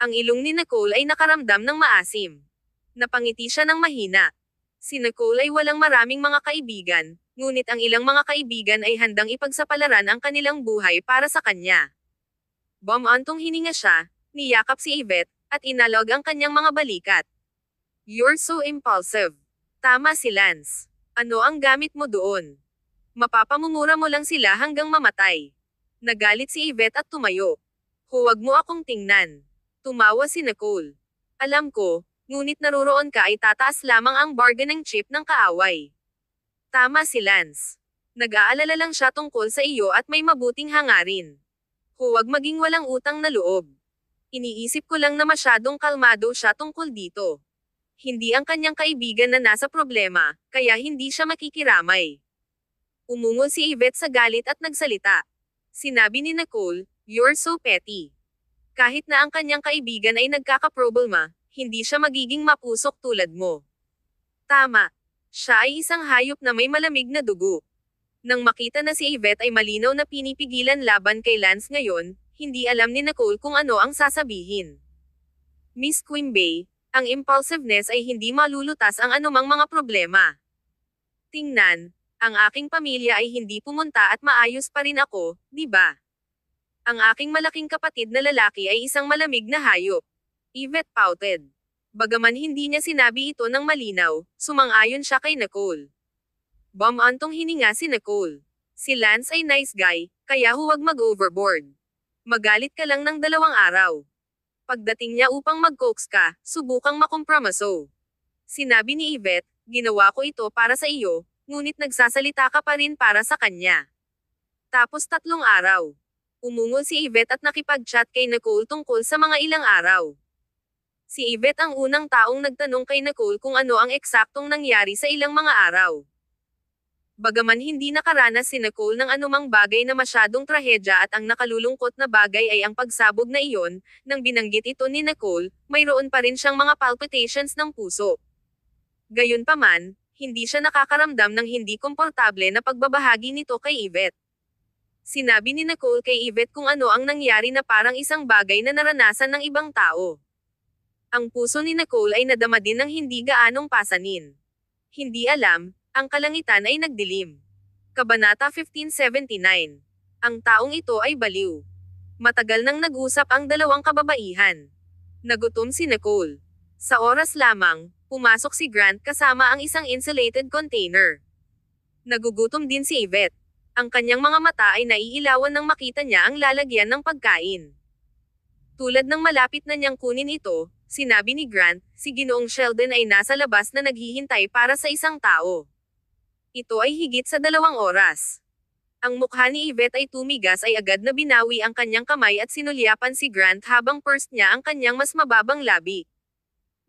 Ang ilong ni Nicole ay nakaramdam ng maasim. Napangiti siya ng mahina. Si Nicole ay walang maraming mga kaibigan, ngunit ang ilang mga kaibigan ay handang ipagsapalaran ang kanilang buhay para sa kanya. Bumantong hininga siya, niyakap si Yvette, at inalog ang kanyang mga balikat. You're so impulsive. Tama si Lance. Ano ang gamit mo doon? Mapapamumura mo lang sila hanggang mamatay. Nagalit si Yvette at tumayo. Huwag mo akong tingnan. Tumawa si Nicole. Alam ko, ngunit naruroon ka ay tataas lamang ang bargaining chip ng kaaway. Tama si Lance. Nag-aalala lang siya tungkol sa iyo at may mabuting hangarin. Huwag maging walang utang na loob. Iniisip ko lang na masyadong kalmado siya tungkol dito. Hindi ang kanyang kaibigan na nasa problema, kaya hindi siya makikiramay. Umungol si Yvette sa galit at nagsalita. Sinabi ni Nicole, you're so petty. Kahit na ang kanyang kaibigan ay nagkakaproblema, hindi siya magiging mapusok tulad mo. Tama. Siya ay isang hayop na may malamig na dugo. Nang makita na si Yvette ay malinaw na pinipigilan laban kay Lance ngayon, hindi alam ni Nicole kung ano ang sasabihin. Miss Quimby, ang impulsiveness ay hindi malulutas ang anumang mga problema. Tingnan, ang aking pamilya ay hindi pumunta at maayos pa rin ako, di ba? Ang aking malaking kapatid na lalaki ay isang malamig na hayop. Yvette pouted. Bagaman hindi niya sinabi ito ng malinaw, sumang-ayon siya kay Nicole. Bumantong hininga si Nicole. Si Lance ay nice guy, kaya huwag mag-overboard. Magalit ka lang ng 2 araw. Pagdating niya upang mag-coax ka, subukang makompromiso. Sinabi ni Yvette, ginawa ko ito para sa iyo, ngunit nagsasalita ka pa rin para sa kanya. Tapos 3 araw. Umungol si Yvette at nakipag-chat kay Nicole tungkol sa mga ilang araw. Si Yvette ang unang taong nagtanong kay Nicole kung ano ang eksaktong nangyari sa ilang mga araw. Bagaman hindi nakaranas si Nicole ng anumang bagay na masyadong trahedya at ang nakalulungkot na bagay ay ang pagsabog na iyon, nang binanggit ito ni Nicole, mayroon pa rin siyang mga palpitations ng puso. Gayunpaman, hindi siya nakakaramdam ng hindi komportable na pagbabahagi nito kay Yvette. Sinabi ni Nicole kay Yvette kung ano ang nangyari na parang isang bagay na naranasan ng ibang tao. Ang puso ni Nicole ay nadama din ng hindi gaanong pasanin. Hindi alam, ang kalangitan ay nagdilim. Kabanata 1579. Ang taong ito ay baliw. Matagal nang nag-usap ang dalawang kababaihan. Nagutom si Nicole. Sa oras lamang, pumasok si Grant kasama ang isang insulated container. Nagugutom din si Yvette. Ang kanyang mga mata ay naiilawan nang makita niya ang lalagyan ng pagkain. Tulad ng malapit na niyang kunin ito, sinabi ni Grant, si Ginoong Sheldon ay nasa labas na naghihintay para sa isang tao. Ito ay higit sa 2 oras. Ang mukha ni Yvette ay tumigas ay agad na binawi ang kanyang kamay at sinulyapan si Grant habang pursed niya ang kanyang mas mababang labi.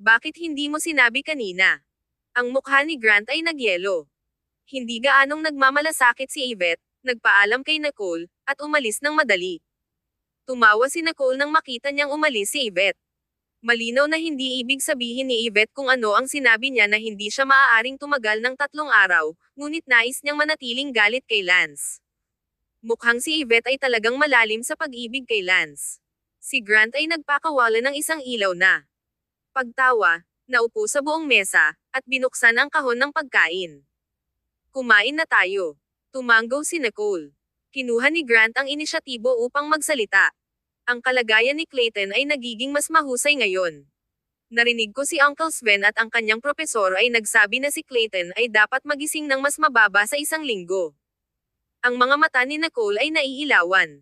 Bakit hindi mo sinabi kanina? Ang mukha ni Grant ay nagyelo. Hindi gaanong nagmamalasakit si Yvette, nagpaalam kay Nicole, at umalis ng madali. Tumawa si Nicole nang makita niyang umalis si Yvette. Malinaw na hindi ibig sabihin ni Yvette kung ano ang sinabi niya na hindi siya maaaring tumagal ng 3 araw, ngunit nais niyang manatiling galit kay Lance. Mukhang si Yvette ay talagang malalim sa pag-ibig kay Lance. Si Grant ay nagpakawala ng isang ilaw na. Pagtawa, naupo sa buong mesa, at binuksan ang kahon ng pagkain. Kumain na tayo. Tumanggaw si Nicole. Kinuha ni Grant ang inisyatibo upang magsalita. Ang kalagayan ni Clayton ay nagiging mas mahusay ngayon. Narinig ko si Uncle Sven at ang kanyang propesor ay nagsabi na si Clayton ay dapat magising ng mas mababa sa 1 linggo. Ang mga mata ni Nicole ay naiilawan.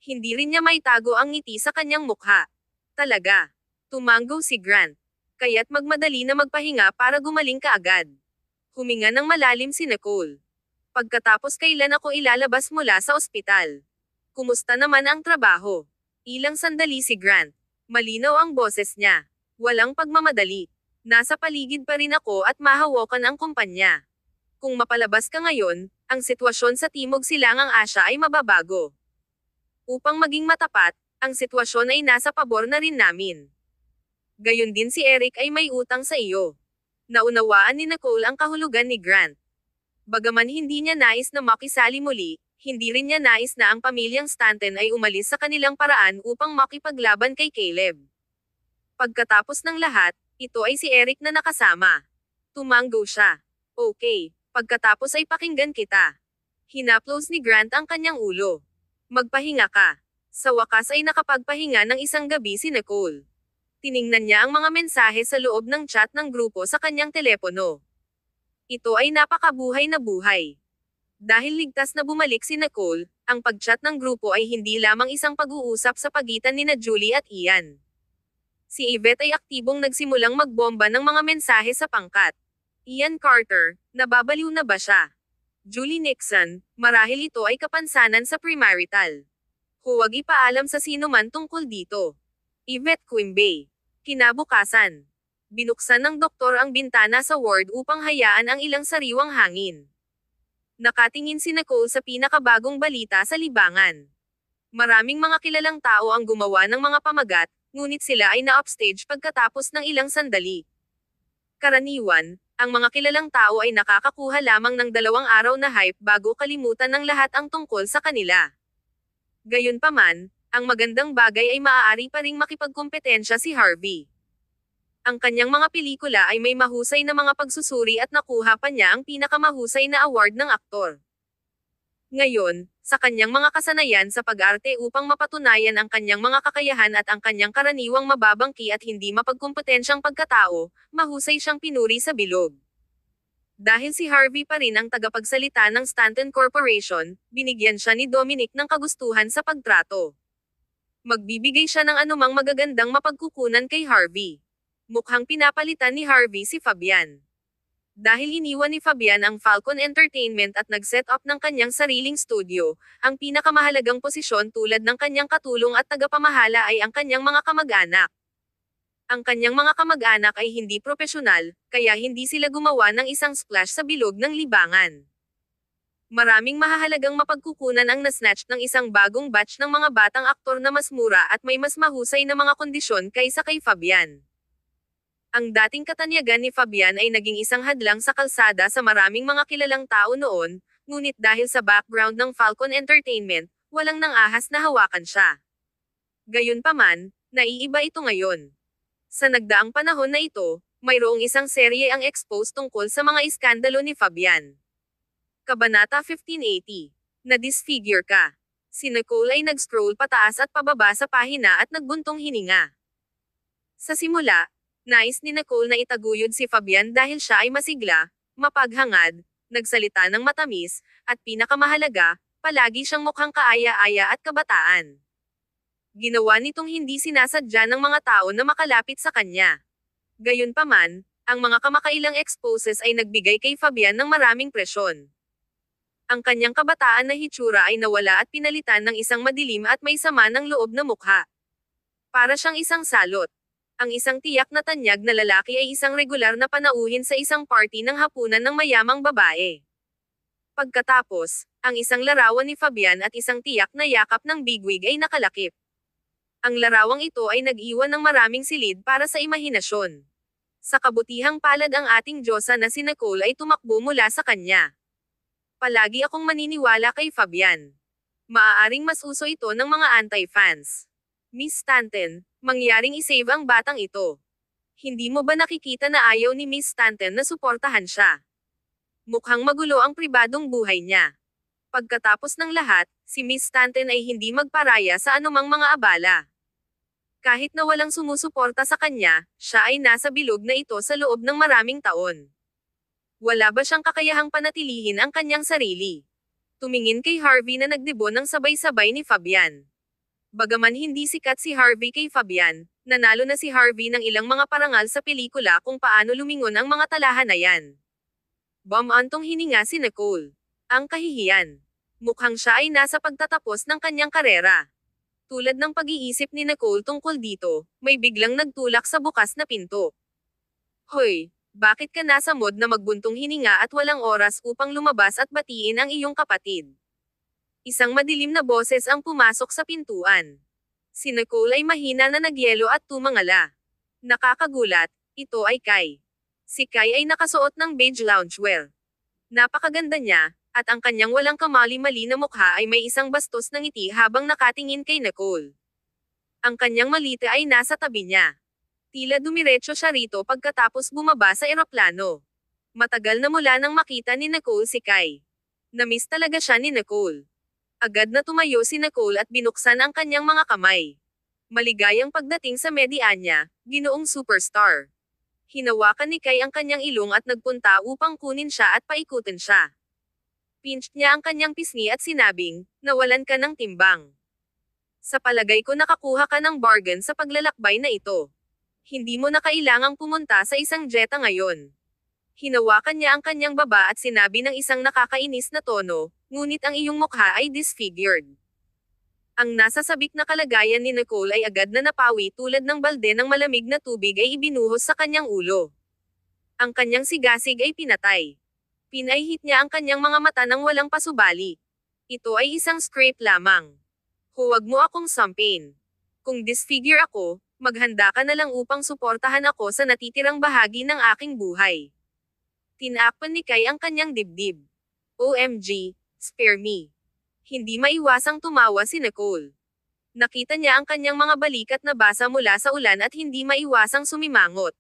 Hindi rin niya maitago ang ngiti sa kanyang mukha. Talaga. Tumanggaw si Grant. Kaya't magmadali na magpahinga para gumaling ka agad. Huminga ng malalim si Nicole. Pagkatapos kailan ako ilalabas mula sa ospital? Kumusta naman ang trabaho? Ilang sandali si Grant. Malinaw ang boses niya. Walang pagmamadali. Nasa paligid pa rin ako at mahawakan ang kumpanya. Kung mapalabas ka ngayon, ang sitwasyon sa Timog Silangang Asya ay mababago. Upang maging matapat, ang sitwasyon ay nasa pabor na rin namin. Gayon din si Eric ay may utang sa iyo. Naunawaan ni Nicole ang kahulugan ni Grant. Bagaman hindi niya nais na makisali muli, hindi rin niya nais na ang pamilyang Stanton ay umalis sa kanilang paraan upang makipaglaban kay Caleb. Pagkatapos ng lahat, ito ay si Eric na nakasama. Tumanggo siya. Okay, pagkatapos ay pakinggan kita. Hinaplos ni Grant ang kanyang ulo. Magpahinga ka. Sa wakas ay nakapagpahinga ng isang gabi si Nicole. Tiningnan niya ang mga mensahe sa loob ng chat ng grupo sa kanyang telepono. Ito ay napakabuhay na buhay. Dahil ligtas na bumalik si Nicole, ang pag-chat ng grupo ay hindi lamang isang pag-uusap sa pagitan nina Julie at Ian. Si Yvette ay aktibong nagsimulang magbomba ng mga mensahe sa pangkat. Ian Carter, nababaliw na ba siya? Julie Nixon, marahil ito ay kapansanan sa premarital. Huwag ipaalam sa sino man tungkol dito. Yvette Quimby. Kinabukasan. Binuksan ng doktor ang bintana sa ward upang hayaan ang ilang sariwang hangin. Nakatingin si Nicole sa pinakabagong balita sa libangan. Maraming mga kilalang tao ang gumawa ng mga pamagat, ngunit sila ay na-upstage pagkatapos ng ilang sandali. Karaniwan, ang mga kilalang tao ay nakakakuha lamang ng 2 araw na hype bago kalimutan ng lahat ang tungkol sa kanila. Gayunpaman, ang magandang bagay ay maaari pa ring makipagkompetensya si Harvey. Ang kanyang mga pelikula ay may mahusay na mga pagsusuri at nakuha pa niya ang pinakamahusay na award ng aktor. Ngayon, sa kanyang mga kasanayan sa pag-arte upang mapatunayan ang kanyang mga kakayahan at ang kanyang karaniwang mababangki at hindi mapagkompetensyang pagkatao, mahusay siyang pinuri sa bilog. Dahil si Harvey pa rin ang tagapagsalita ng Stanton Corporation, binigyan siya ni Dominic ng kagustuhan sa pagtrato. Magbibigay siya ng anumang magagandang mapagkukunan kay Harvey. Mukhang pinapalitan ni Harvey si Fabian. Dahil iniwan ni Fabian ang Falcon Entertainment at nag-set up ng kanyang sariling studio, ang pinakamahalagang posisyon tulad ng kanyang katulong at tagapamahala ay ang kanyang mga kamag-anak. Ang kanyang mga kamag-anak ay hindi propesyonal, kaya hindi sila gumawa ng isang splash sa bilog ng libangan. Maraming mahahalagang mapagkukunan ang nasnatch ng isang bagong batch ng mga batang aktor na mas mura at may mas mahusay na mga kondisyon kaysa kay Fabian. Ang dating katanyagan ni Fabian ay naging isang hadlang sa kalsada sa maraming mga kilalang tao noon, ngunit dahil sa background ng Falcon Entertainment, walang nang-ahas na hawakan siya. Gayunpaman, naiiba ito ngayon. Sa nagdaang panahon na ito, mayroong isang serye ang expose tungkol sa mga iskandalo ni Fabian. Kabanata 1580. Na-disfigure ka. Si Nicole ay nag-scroll pataas at pababa sa pahina at nagbuntong hininga. Sa simula, nais ni Nicole na itaguyod si Fabian dahil siya ay masigla, mapaghangad, nagsalita ng matamis, at pinakamahalaga, palagi siyang mukhang kaaya-aya at kabataan. Ginawa nitong hindi sinasadya ng mga tao na makalapit sa kanya. Gayunpaman, ang mga kamakailang exposes ay nagbigay kay Fabian ng maraming presyon. Ang kanyang kabataan na hitsura ay nawala at pinalitan ng isang madilim at may sama ng loob na mukha. Para siyang isang salot. Ang isang tiyak na tanyag na lalaki ay isang regular na panauhin sa isang party ng hapunan ng mayamang babae. Pagkatapos, ang isang larawan ni Fabian at isang tiyak na yakap ng bigwig ay nakalakip. Ang larawang ito ay nag-iwan ng maraming silid para sa imahinasyon. Sa kabutihang palad ang ating Diyosa na si Nicole ay tumakbo mula sa kanya. Palagi akong maniniwala kay Fabian. Maaaring masuso ito ng mga anti-fans. Miss Stanton, mangyaring isave ang batang ito. Hindi mo ba nakikita na ayaw ni Miss Stanton na suportahan siya? Mukhang magulo ang pribadong buhay niya. Pagkatapos ng lahat, si Miss Stanton ay hindi magparaya sa anumang mga abala. Kahit na walang sumusuporta sa kanya, siya ay nasa bilog na ito sa loob ng maraming taon. Wala ba siyang kakayahang panatilihin ang kanyang sarili? Tumingin kay Harvey na nagdebo ng sabay-sabay ni Fabian. Bagaman hindi sikat si Harvey kay Fabian, nanalo na si Harvey ng ilang mga parangal sa pelikula kung paano lumingon ang mga talahanayan. Bumantong hininga si Nicole. Ang kahihiyan. Mukhang siya ay nasa pagtatapos ng kanyang karera. Tulad ng pag-iisip ni Nicole tungkol dito, may biglang nagtulak sa bukas na pinto. Hoy! Bakit ka nasa mod na magbuntong hininga at walang oras upang lumabas at batiin ang iyong kapatid? Isang madilim na boses ang pumasok sa pintuan. Si Nicole ay mahina na nagyelo at tumangala. Nakakagulat, ito ay Kai. Si Kai ay nakasuot ng beige loungewear. Napakaganda niya, at ang kanyang walang kamali-mali na mukha ay may isang bastos ng ngiti habang nakatingin kay Nicole. Ang kanyang malita ay nasa tabi niya. Tila dumiretso siya rito pagkatapos bumaba sa eroplano. Matagal na mula nang makita ni Nicole si Kai. Namiss talaga siya ni Nicole. Agad na tumayo si Nicole at binuksan ang kanyang mga kamay. Maligayang pagdating sa media niya, ginoong superstar. Hinawakan ni Kai ang kanyang ilong at nagpunta upang kunin siya at paikutin siya. Pinched niya ang kanyang pisngi at sinabing, nawalan ka ng timbang. Sa palagay ko nakakuha ka ng bargain sa paglalakbay na ito. Hindi mo na kailangang pumunta sa isang jeta ngayon. Hinawakan niya ang kanyang baba at sinabi ng isang nakakainis na tono, ngunit ang iyong mukha ay disfigured. Ang nasa sabik na kalagayan ni Nicole ay agad na napawi tulad ng balde ng malamig na tubig ay ibinuhos sa kanyang ulo. Ang kanyang sigasig ay pinatay. Pinaihit niya ang kanyang mga mata ng walang pasubali. Ito ay isang scrape lamang. Huwag mo akong sampin. Kung disfigure ako, maghanda ka na lang upang suportahan ako sa natitirang bahagi ng aking buhay. Tinakpan ni Kai ang kanyang dibdib. OMG, spare me. Hindi maiwasang tumawa si Nicole. Nakita niya ang kanyang mga balikat na basa mula sa ulan at hindi maiwasang sumimangot.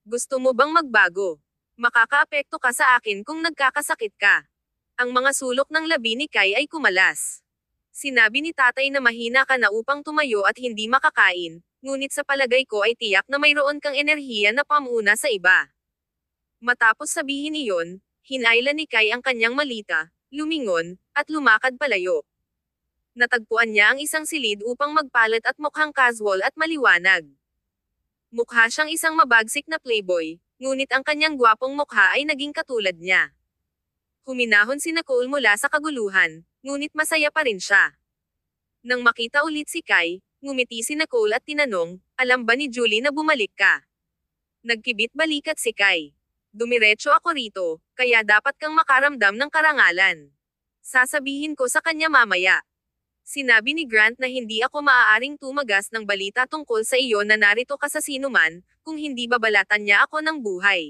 Gusto mo bang magbago? Makakaapekto ka sa akin kung nagkakasakit ka. Ang mga sulok ng labi ni Kai ay kumalas. Sinabi ni tatay na mahina ka na upang tumayo at hindi makakain, ngunit sa palagay ko ay tiyak na mayroon kang enerhiya na pamuna sa iba. Matapos sabihin iyon, hinayla ni Kai ang kanyang malita, lumingon, at lumakad palayo. Natagpuan niya ang isang silid upang magpalat at mukhang casual at maliwanag. Mukha siyang isang mabagsik na playboy, ngunit ang kanyang gwapong mukha ay naging katulad niya. Huminahon si Nicole mula sa kaguluhan, ngunit masaya pa rin siya. Nang makita ulit si Kai, ngumiti si Nicole at tinanong, alam ba ni Julie na bumalik ka? Nagkibit balikat si Kai. Dumiretso ako rito, kaya dapat kang makaramdam ng karangalan. Sasabihin ko sa kanya mamaya. Sinabi ni Grant na hindi ako maaaring tumagas ng balita tungkol sa iyo na narito ka sa sinuman, kung hindi babalatan niya ako ng buhay.